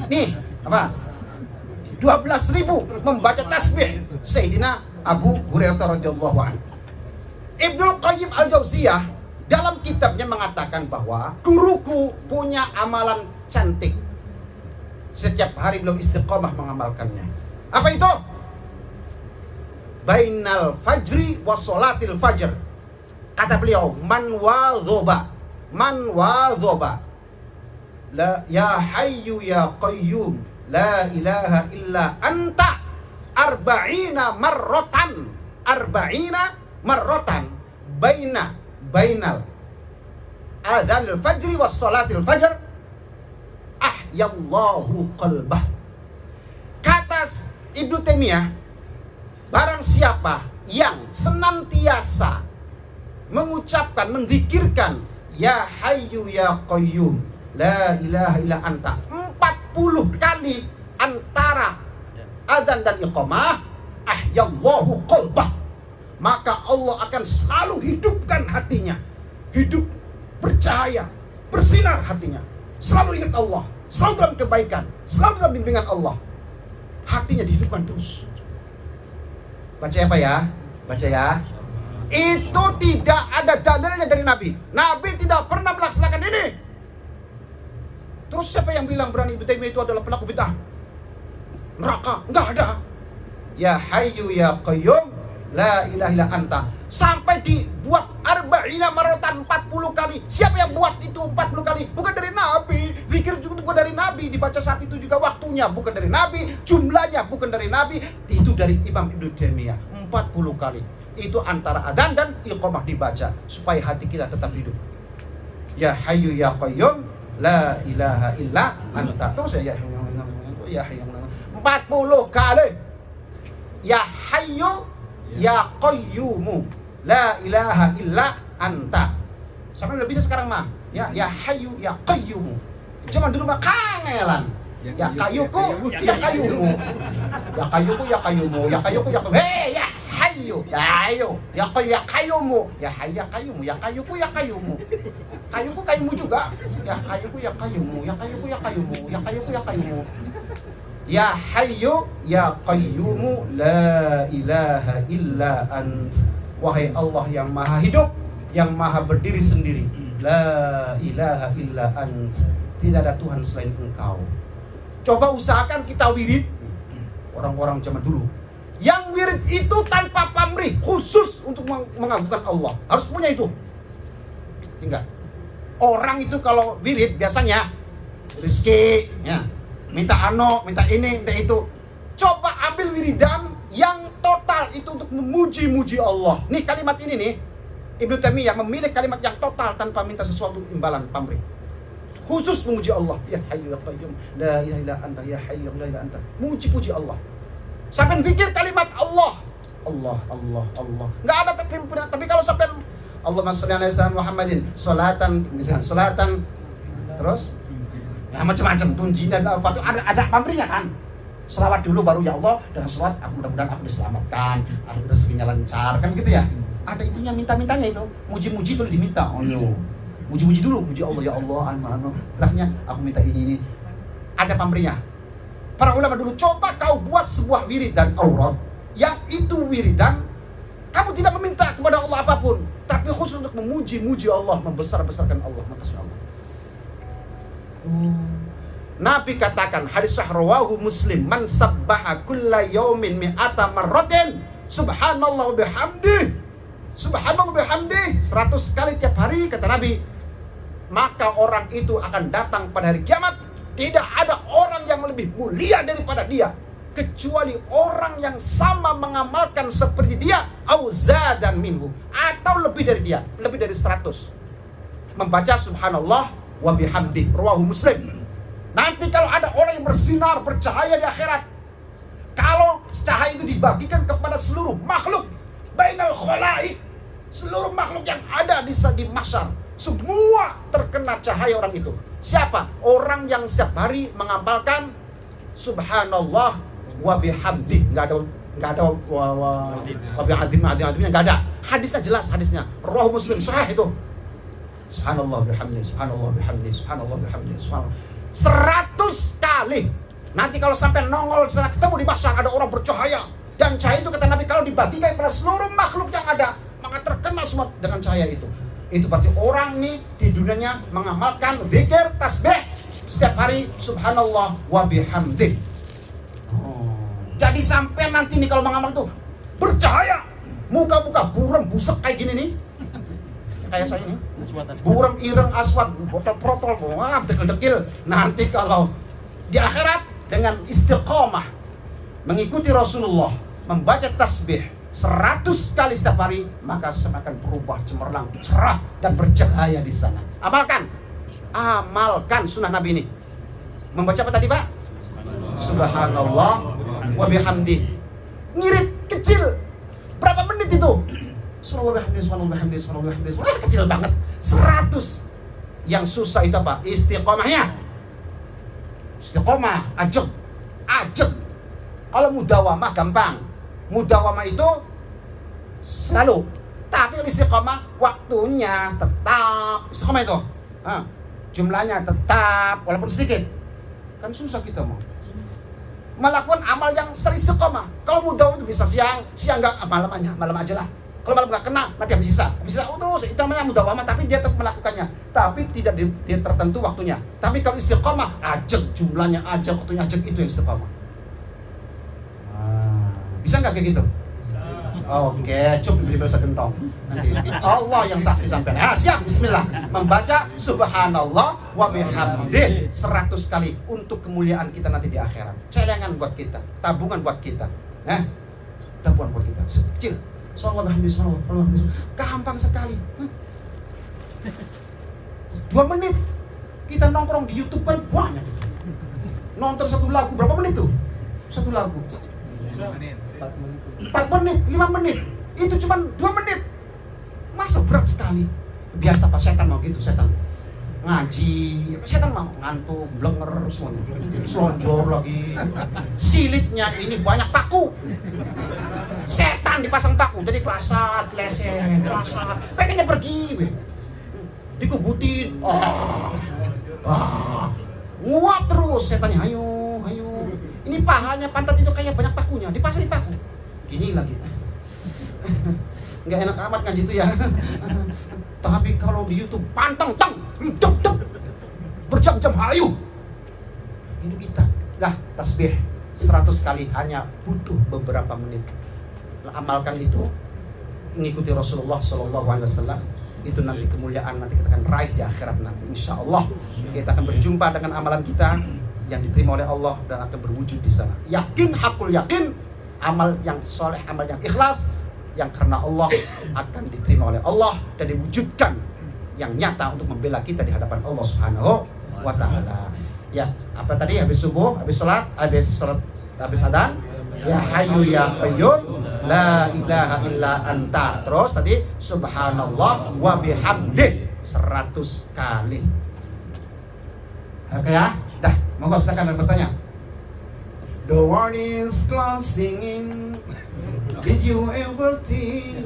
Nih, apa? 12.000 membaca tasbih Sayyidina Abu Hurairah radhiyallahu anhu. Ibnul Qayyim Al-Jauziyah dalam kitabnya mengatakan bahwa guruku punya amalan cantik. Setiap hari beliau istiqamah mengamalkannya. Apa itu? Bainal fajri wa sholatil fajr. Kata beliau, man wadhoba la ya hayyu ya qayyum la ilaha illa anta arba'ina marrotan bainal adzanil fajri was salatil fajr ahyallahu qalbah. Ibnu Taimiyah, barang siapa yang senantiasa mengucapkan, menzikirkan ya hayyu ya qayyum la ilaha illa anta 40 kali antara adzan dan iqamah, ahyallahu qalbah, maka Allah akan selalu hidupkan hatinya, hidup bercahaya, bersinar hatinya, selalu ingat Allah, selalu dalam kebaikan, selalu dalam bimbingan Allah, hatinya dihidupkan terus. Baca apa ya? Baca ya. Itu tidak ada dalilnya dari Nabi. Nabi tidak pernah melaksanakan ini. Terus siapa yang bilang berani Ibnu Taimiyah itu adalah pelaku bid'ah? Neraka? Enggak ada. Ya hayyu ya qayyum la ilaha illa anta. Sampai dibuat arba'ina maratan 40 kali. Siapa yang buat itu 40 kali? Bukan dari Nabi. Zikir juga bukan dari Nabi. Dibaca saat itu juga waktunya bukan dari Nabi. Jumlahnya bukan dari Nabi. Itu dari Imam Ibnu Taimiyah 40 kali. Itu antara adzan dan iqamah dibaca supaya hati kita tetap hidup. Ya hayyu ya qayyum la ilaha illa anta. Terus ya hayyu 40 kali. Ya hayyu ya qayyumu la ilaha illa anta. Sampai udah bisa sekarang mah. Ya hayyu ya qayyumu. Zaman dulu mah kangelan. Ya kayuku ya kayumu. Ya kayuku ya kayumu. Ya kayuku ya kayumu. Hei ya hayyu ya hayyu ya kayumu. Ya hayyu ya kayumu. Ya kayuku ya kayumu. Kayuku kayumu juga. Ya kayuku ya kayumu. Ya kayuku ya kayumu. Ya kayuku ya kayumu. Ya hayyu ya qayyumu la ilaha illa ant. Wahai Allah yang maha hidup, yang maha berdiri sendiri, la ilaha illa ant. Tidak ada Tuhan selain Engkau. Coba usahakan kita wirid. Orang-orang zaman dulu yang wirid itu tanpa pamrih, khusus untuk mengagungkan Allah. Harus punya itu. Tinggal orang itu kalau wirid biasanya rezeki ya, minta minta ini, minta itu. Coba ambil wiridan yang total itu untuk memuji-muji Allah. Nih kalimat ini nih, Ibnu Taimiyah memilih kalimat yang total tanpa minta sesuatu imbalan pamrih. Khusus memuji Allah. Ya hayyu ya qayyum la ilaha illa anta, ya hayyu la ilaha illa anta. Muji-puji Allah. Sampai pikir kalimat Allah. Allah, Allah, Allah. Enggak ada tapi kalau sampai Allahumma shalli ala sayyidina Muhammadin salatan, misalnya salatan terus ya macam-macam tunjinan al-fatihah ada pamrihnya kan. Selawat dulu baru ya Allah, dan selawat mudah-mudahan aku diselamatkan, aku rezekinya lancar kan gitu ya. Ada itunya minta-mintanya itu. Muji-muji itu diminta. Oh no. Muji-muji dulu, muji Allah ya Allah, terakhirnya aku minta ini. Ada pamrihnya. Para ulama dulu, coba kau buat sebuah wiridan aurat yang itu wiridan kamu tidak meminta kepada Allah apapun, tapi khusus untuk memuji-muji Allah, membesar-besarkan Allah, mengasih Allah. Nabi katakan, hadis sahih rawahu Muslim, man sabbaha kulla yaumin mi'ata marratin subhanallah wa bihamdih, subhanallah wa bihamdih 100 kali tiap hari, kata Nabi, maka orang itu akan datang pada hari kiamat. Tidak ada orang yang lebih mulia daripada dia, kecuali orang yang sama mengamalkan seperti dia, auza dan minhu, atau lebih dari dia, lebih dari 100 membaca subhanallah wa bihamdih. Rawahu Muslim. Nanti kalau ada orang yang bersinar, bercahaya di akhirat, kalau cahaya itu dibagikan kepada seluruh makhluk, bainal khalaik, seluruh makhluk yang ada di mahsyar, semua terkena cahaya orang itu. Siapa? Orang yang setiap hari mengamalkan subhanallah wa bihamdih. Enggak ada wa bihamdih, enggak ada. Hadisnya jelas, hadisnya Rawahu Muslim, sahih itu. Subhanallah bihamdih, subhanallah bihamdih, subhanallah bihamdih, subhanallah. 100 kali. Nanti kalau sampai nongol sana ketemu di mahsyar ada orang bercahaya, dan cahaya itu kata Nabi kalau dibagikan kepada seluruh makhluk yang ada, maka terkena semua dengan cahaya itu. Itu berarti orang nih di dunianya mengamalkan zikir, tasbih setiap hari subhanallah wa bihamdih. Jadi sampai nanti nih kalau mengamal tuh bercahaya, muka-muka buram busuk kayak gini nih. Kayak saya ini, buram ireng aswad, botol-protol, dekil-dekil. Nanti kalau di akhirat dengan istiqomah mengikuti Rasulullah, membaca tasbih 100 kali setiap hari, maka akan berubah cemerlang, cerah dan bercahaya di sana. Amalkan sunnah Nabi ini. Membaca apa tadi Pak? Subhanallah, wa bihamdi. Ngirit kecil. Berapa menit itu? Subhanallah bihamdi, subhanallah bihamdi, subhanallah bihamdi. Kecil banget. 100. Yang susah itu apa? Istiqomahnya. Istiqomah, ajeg. Kalau mudawamah gampang. Mudawamah itu selalu. Tapi istiqomah waktunya tetap. Istiqomah itu jumlahnya tetap walaupun sedikit. Kan susah kita mau melakukan amal yang sering istiqomah. Kalau mudawamah itu bisa siang enggak, malam aja lah. Kalau malam nggak kena, nanti habis sisa terus. Itu namanya mudawamah, tapi dia tetap melakukannya. Tapi tidak dia tertentu waktunya. Tapi kalau istiqomah, ajeg jumlahnya, ajeg waktunya, ajeg itu yang istiqomah. Bisa nggak kayak gitu? Oke, cukup beli bahasa gentong. Nanti Allah yang saksi sampai. Siap, bismillah. Membaca subhanallah wa bihamdih 100 kali untuk kemuliaan kita nanti di akhirat. Cadangan buat kita, tabungan buat kita. Tabungan buat kita. Kecil. Sallallahu alaihi wasallam. Gampang sekali. 2 menit. Kita nongkrong di YouTube kan banyak. Nonton satu lagu berapa menit tuh? Satu lagu 4 menit, 5 menit. Itu cuma 2 menit. Masa berat sekali. Biasa Pak, setan mau gitu, setan. Ngaji, setan mau ngantuk, blenger semuanya. Selonjor lagi. Silitnya ini banyak paku. Setan dipasang paku, jadi kelasat, leseng, kelasat. Pengennya pergi, dikubutin. Nguap terus setannya, hayo. Ini pahanya, pantat itu kayak banyak pakunya, dipasang paku. Gini lagi. Nggak enak amat ngaji itu ya. Tapi kalau di YouTube pantang berjam-jam hayu. Itu kita. Dah tasbih 100 kali hanya butuh beberapa menit. Amalkan itu, mengikuti Rasulullah SAW. Itu nanti kemuliaan nanti kita akan raih di akhirat nanti. Insya Allah kita akan berjumpa dengan amalan kita yang diterima oleh Allah dan akan berwujud di sana. Yakin, hakul yakin, amal yang soleh, amal yang ikhlas, yang karena Allah akan diterima oleh Allah dan diwujudkan yang nyata untuk membela kita di hadapan Allah Subhanahu wa Ta'ala. Ya, apa tadi? Habis subuh, habis sholat, habis adzan. Ya Hayyu ya Qayyum la ilaha illa anta. Terus tadi subhanallah wa bihamdih 100 kali. Oke ya? Dah, monggo silakan bertanya. The world is closing in. Did you ever think?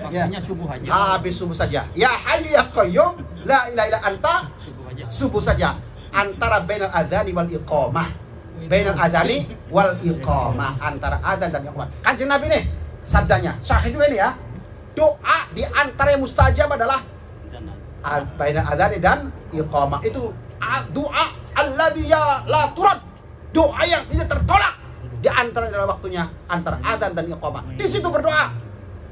Waktunya subuh aja. Habis subuh saja. Ya Hayyu ya Qayyum la ilaha illa anta. Subuh saja. Antara bainal adzani wal iqamah. Bainal adzani wal iqamah, antara adzan dan iqamah. Kanjeng Nabi nih sabdanya sahih juga ini ya. Doa di antara yang mustajab adalah bainal adzani dan iqamah. Itu doa alladzi la turad. Doa yang tidak tertolak di antara dalam waktunya antara adzan dan iqamah. Di situ berdoa.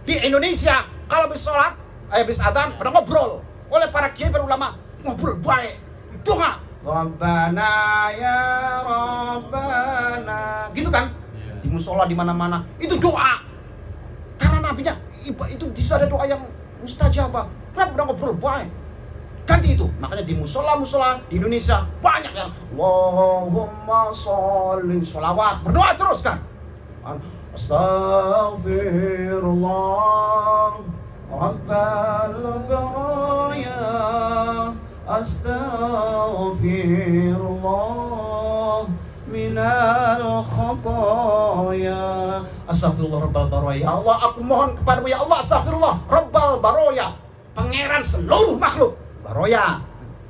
Di Indonesia kalau habis sholat, habis adzan pada ngobrol oleh para kiai, para ulama, ngobrol baik. Doa Rabbana ya Rabbana, gitu kan? Di musola di mana-mana itu doa. Karena nabinya itu di situ ada doa yang mustajabah. Kenapa udah ngobrol baik? Ganti itu. Makanya di musola di Indonesia banyak yang Allahumma sholli, sholawat, berdoa terus kan? Astaghfirullah Rabbal baraya, astaghfirullah minal khataya. Astaghfirullah rabbal baraya. Ya Allah, aku mohon kepadamu ya Allah, astaghfirullah rabbal baraya, pangeran seluruh makhluk. Baroya.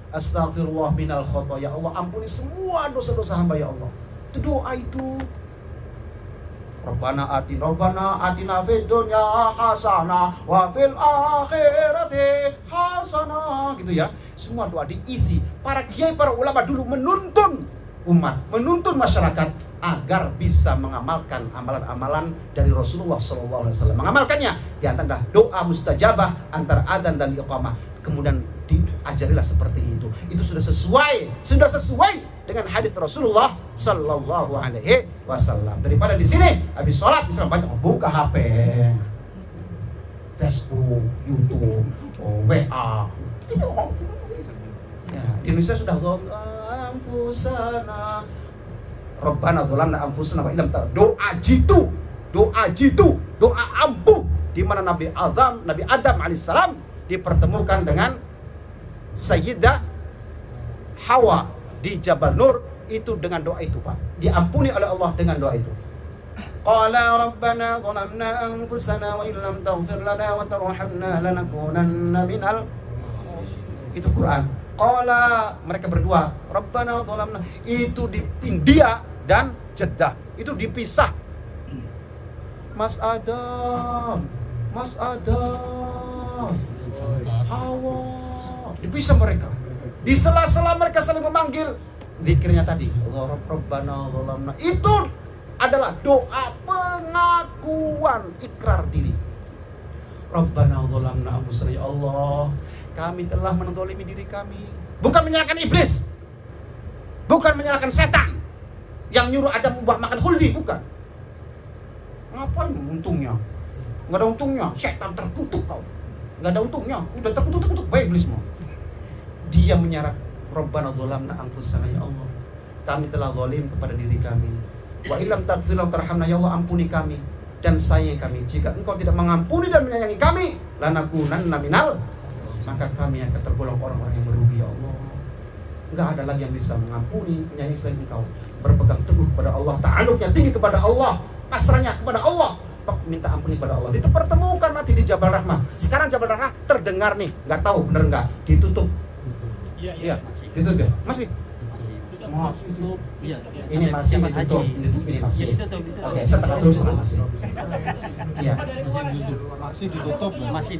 Astaghfirullah minal khataya. Allah ampuni semua dosa-dosa hamba ya Allah. Itu doa itu. Rabbana atina fid dunya hasanah wa fil akhirati hasanah, gitu ya. Semua doa diisi. Para kiai, para ulama dulu menuntun umat, menuntun masyarakat agar bisa mengamalkan amalan-amalan dari Rasulullah SAW. Mengamalkannya di antara doa mustajabah antara adzan dan iqamah. Kemudian diajarilah seperti itu. Itu sudah sesuai dengan hadis Rasulullah Sallallahu Alaihi Wasallam. Daripada di sini habis sholat misalnya banyak buka HP, Facebook, YouTube, WA. Ya, di Indonesia sudah ampusana Rabbana dzalamna anfusana wa illam doa jitu, doa ampuh, di mana Nabi Adam alaihissalam dipertemukan dengan Sayyidah Hawa di Jabal Nur, itu dengan doa itu, Pak. Diampuni oleh Allah dengan doa itu. Qala rabbana dhalamna anfusana wa illam taghfir lana wa tarhamna lanakunanna minal, itu Quran. Qala, mereka berdua, rabbana dhalamna, itu di India dan Jeddah, itu dipisah. Mas Adam, Hawa, dipisah mereka. Di sela-sela mereka saling memanggil, zikirnya tadi, rabbana dhalamna, itu adalah doa pengakuan, ikrar diri. Rabbana dhalamna anfusana, ya Allah, kami telah menzalimi diri kami. Bukan menyalahkan iblis, bukan menyalahkan setan yang nyuruh Adam ubah makan khuldi, bukan. Ngapain untungnya? Nggak ada untungnya, setan terkutuk kau. Nggak ada untungnya, udah terkutuk, baik iblis mau. Dia menyerap, Rabbana dhalamna anfusana, ya Allah, kami telah zalim kepada diri kami. Wa illam taghfir wa tarhamna, ya Allah, ampuni kami dan sayangi kami. Jika engkau tidak mengampuni dan menyayangi kami, lanakunanna minal, maka kami akan tergolong orang-orang yang merugi, ya Allah. Enggak ada lagi yang bisa mengampuni, menyayangi selain engkau. Berpegang teguh kepada Allah, ta'alluqnya tinggi kepada Allah, pasrahnya kepada Allah, minta ampuni kepada Allah. Dipertemukan nanti di Jabal Rahmah. Sekarang Jabal Rahmah terdengar nih, nggak tahu bener nggak, ditutup. Iya, ditutup ya, masih. Tutup. Iya. Ini masih ditutup, ini masih. Oke, setengah terus masih. Iya. Masih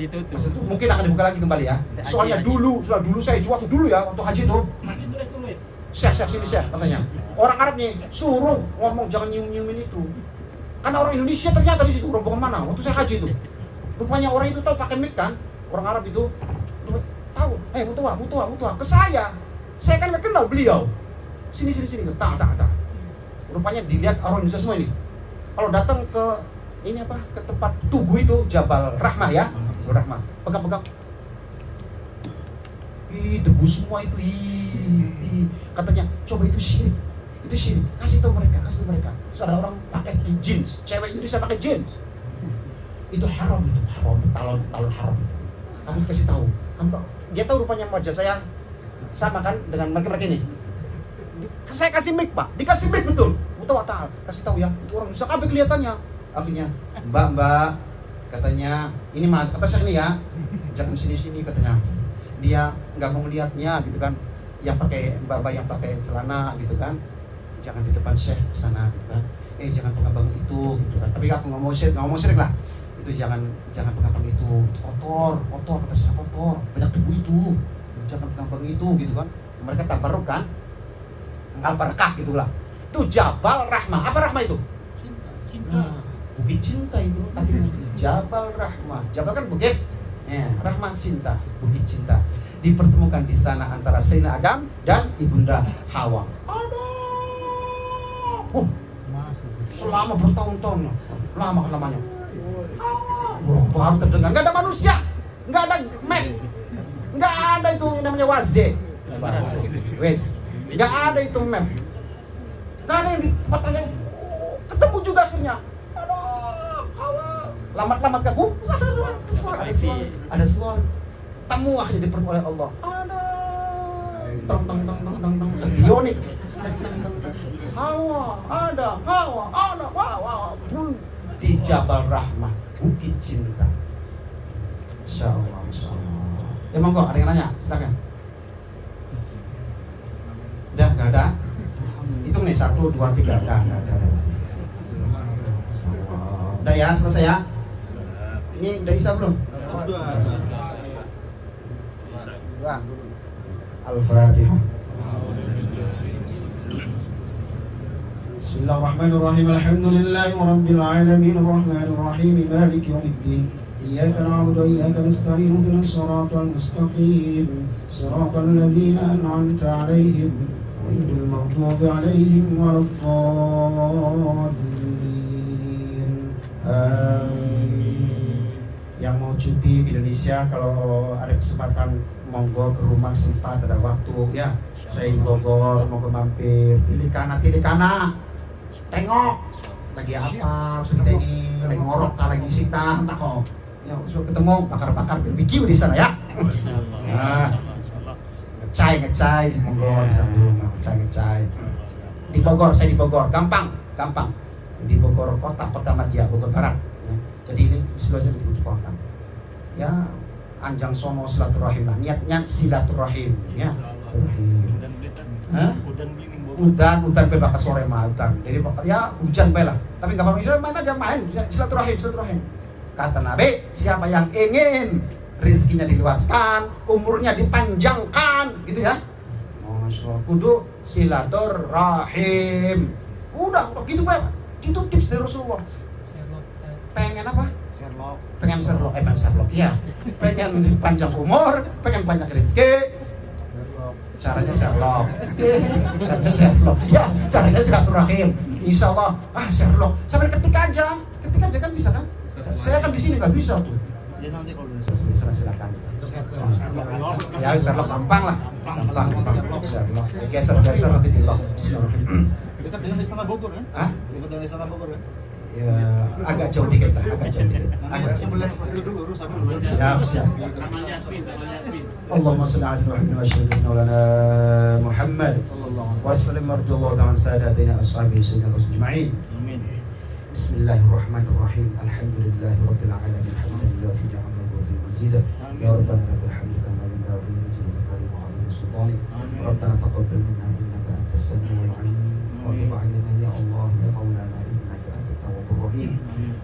ditutup. Mungkin akan dibuka lagi kembali ya. Soalnya dulu saya waktu dulu ya, waktu haji itu. Masih tulis. Syekh sini Syekh katanya. Orang Arab nih suruh ngomong jangan nyium-nyiumin itu. Karena orang Indonesia ternyata di situ, rombongan mana? Waktu saya haji itu. Rupanya orang itu tahu pakai mic kan? Orang Arab itu tahu. Mutua. Ke saya kan nggak kenal beliau. Sini. Tak. Rupanya dilihat orang Indonesia semua ini. Kalau datang ke ini apa? Ke tempat tugu itu Jabal Rahmah ya. Jabal Rahmah. Pegang. Debu semua itu. Katanya, coba itu syirik. Kasih tahu mereka. Terus ada orang pakai jeans, cewek Indonesia pakai jeans. Itu haram, talon haram. Kamu kasih tahu. Dia tahu rupanya wajah saya sama kan dengan mereka ini. Saya kasih mic, Pak. Dikasih mic betul. Muta-wata. Kasih tahu ya. Itu orang bisa kabeh kelihatannya. Akhirnya, Mbak, katanya, ini mah kata saya ini ya. Jangan sini katanya. Dia nggak mau melihatnya gitu kan. Yang pakai mbak yang pakai celana gitu kan. Jangan di depan Syekh sana gitu kan. Jangan pegang itu gitu kan. Tapi aku nggak mau syirik lah. Itu jangan pegang itu. Kotor kata saya, kotor. Banyak debu itu. Jangan pegang itu gitu kan. Mereka tabarruk kan. Al-Barakah gitulah. Itu Jabal Rahmah. Apa Rahmah itu? Cinta. Bukit cinta itu. Jabal Rahmah. Jabal kan bukit. Rahmah cinta, bukit cinta. Dipertemukan di sana antara Sayyidina Adam dan Ibunda Hawa. Aduh. Selama bertahun-tahun. Lama lamanya. Baru terdengar. Enggak ada manusia. Enggak ada map. Enggak ada itu namanya waze. Wes. Nggak ada itu map. Nggak ada yang di tempatnya. Ketemu juga akhirnya. Aduh, lamat kan? Ada suara. Temu akhirnya dipertemukan oleh Allah. Tang. Bionik. Hawa. Di Jabal Rahmah, bukit cinta. Insyaallah. Emang kok ada yang nanya? Silakan. Udah nggak ada? Hitung nih 1, 2, 3. Udah. Udah ya, selesai ya. Ini udah Isa belum? Udah. Al-Fatihah. Bismillahirrahmanirrahim. Alhamdulillahirabbil alamin arrahmanir rahim maliki yaumiddin. إياك نعبد وإياك نستعين اهدنا الصراط المستقيم صراط الذين أنعمت عليهم غير المغضوب عليهم ولا الضالين. Yang mau cuti di Indonesia, kalau ada kesempatan monggo ke rumah, sempat ada waktu ya. Saya di Bogor mau ke mampir Tilikana tengok lagi apa kita ini lagi ngorok lagi sita entah kok ya sudah ketemu bakar-bakar BBQ di sana ya. Nah, ngecai si monggo di sana rumah ngecai di Bogor, saya di Bogor, gampang di Bogor kota Madia, Bogor Barat ya. Jadi ini istilahnya di kota ya, anjang sono silaturahim lah, niatnya silaturahim ya. Udan bebas ke sore mah udan. Jadi ya hujan bae lah. Tapi enggak apa-apa, main aja main silaturahim. Kata Nabi, siapa yang ingin rezekinya diluaskan, umurnya dipanjangkan, gitu ya. Masya Allah, kudu silaturahim. Udah gitu Pak. Itu tips dari Rasulullah. Pengen apa? Pengen Sherlock. Iya. Pengen panjang umur, pengen banyak rezeki. Caranya Sherlock. Ya, caranya silaturahim. Insya Allah, Sherlock. Sampai ketik aja kan bisa kan? Saya kan di sini nggak bisa tuh. Ya nanti kalau silakan. Ya Sherlock gampang lah. Gampang. Sherlock. Geser nanti di lock. Bismillahirrahmanirrahim. dekat dengan Istana Bogor kan? Dekat dengan Istana Bogor kan? Ya, agak jauh dikit lah, Yang boleh dulu urusan dulu. Siap. Namanya spin. Allahumma shalli ala sayyidina Maulana Muhammad wa sallim marjullah ta'ala sadatina ashabi sayyidina rasul ajma'in. Amin. Bismillahirrahmanirrahim. Alhamdulillahi rabbil alamin. Alhamdulillah fi ni'amihi wa fi mazidah. Ya rabbana lakal hamdu kama yanbaghi li jalali wajhika wa 'azimi sultanik. Rabbana taqabbal minna innaka antas samiul 'alim. Wa tub 'alaina ya Allah ya Maulana innaka antat tawwabur rahim.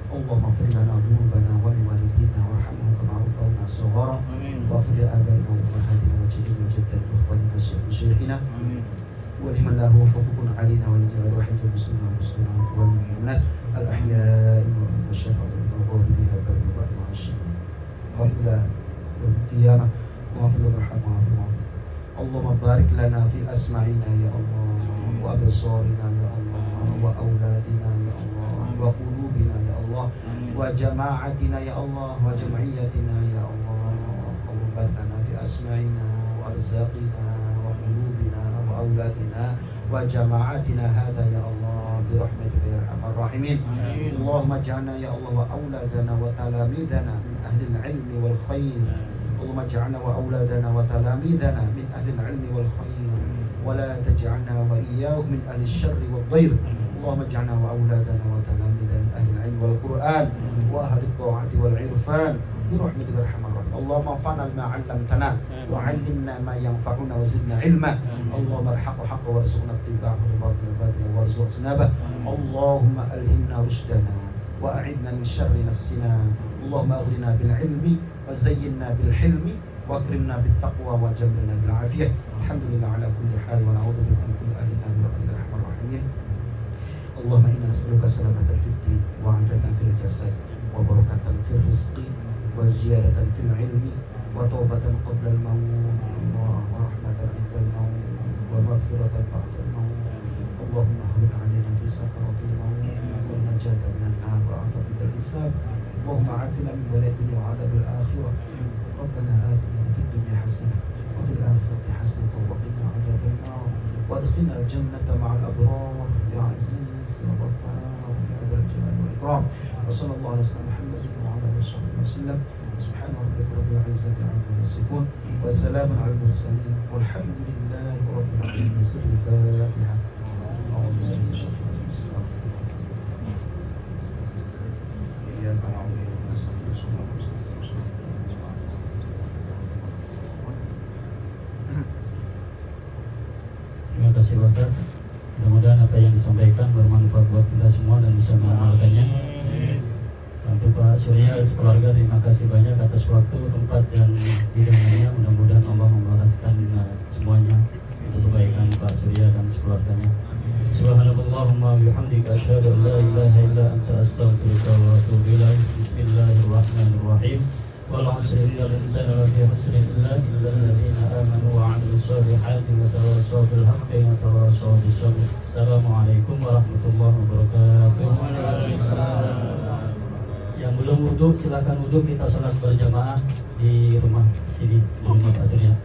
Allahumma ighfir lana dhunubana wa li walidina warhamhum kama rabbawna shighara. واغفر لآبائنا وأمهاتنا وجدنا وجدنا وإخواننا وشيخنا ولمن له حقوق علينا ولجميع الوحيد المسلمين والمسلمات والمؤمنات الأحياء والأموات والغفور بها بين بعد مع الشيطان غفلا والقيامة وغفر الرحمة اللهم بارك لنا في أسماعنا يا الله وأبصارنا يا الله وأولادنا يا الله وقلوبنا يا الله وجماعتنا يا الله وجمعيتنا يا الله لنا في أسماعنا وأرزاقنا وقلوبنا وأولادنا وجماعتنا هذا يا الله برحمتك يا أرحم الراحمين. اللهم اجعلنا يا الله وأولادنا وتلاميذنا من أهل العلم والخير. اللهم اجعلنا وأولادنا وتلاميذنا من أهل العلم والخير ولا تجعلنا وإياهم من أهل الشر والضير. اللهم اجعلنا وأولادنا وتلاميذنا من أهل العلم والقرآن وأهل الطاعة والعرفان برحمتك يا ارحم الراحمين. اللهم انفعنا بما علمتنا وعلمنا ما ينفعنا وزدنا علما. اللهم الحق حقا وارزقنا اتباعه والباطل باطلا وارزقنا اجتنابه. اللهم الهمنا رشدنا واعذنا من شر نفسنا. اللهم اغننا بالعلم وزينا بالحلم واكرمنا بالتقوى وجملنا بالعافيه. الحمد لله على كل حال ونعوذ بك من كل اهل برحمتك يا ارحم الراحمين. اللهم انا نسالك سلامه في الدين وعافيه في الجسد وبركه في الرزق وزيادة في العلم وتوبة قبل الموت ورحمة عند الموت ومغفرة بعد الموت. اللهم اهون علينا في سكرات الموت والنجاة من النار وعافية من الحساب. اللهم عافنا من بلاء الدنيا وعذاب الآخرة. ربنا آتنا في الدنيا حسنة وفي الآخرة حسنة وقنا عذاب النار وادخلنا الجنة مع الأبرار يا عزيز يا غفار يا ذا الجلال والإكرام. وصلى الله على سيدنا محمد وعلى آله وصحبه وسلم. سبحان ربك رب العزة عما يصفون وسلام على المرسلين والحمد لله رب العالمين. سر الفاتحة. أعوذ بالله من الشيطان الرجيم. إياك نعبد وإياك نستعين. Terima kasih Pak Ustaz. Mudah-mudahan apa yang disampaikan bermanfaat buat kita semua dan bisa mengamalkannya. Untuk Pak Surya sekeluarga terima kasih banyak atas waktu, tempat dan hidangannya. Mudah-mudahan Allah membalaskan semuanya untuk kebaikan Pak Surya dan sekeluarganya. Subhanallahumma bihamdika asyhadu an la ilaha illa anta astaghfiruka wa atubu ilaik. Bismillahirrahmanirrahim. Wal 'asri innal insana lafi khusrin illa alladziina aamanu wa 'amilus solihati wa tawassaw bil haqqi wa tawassaw bis sabr. Assalamualaikum warahmatullahi wabarakatuh. Yang belum wudhu silakan wudhu, kita sholat berjamaah di rumah sini di rumah Pak Surya.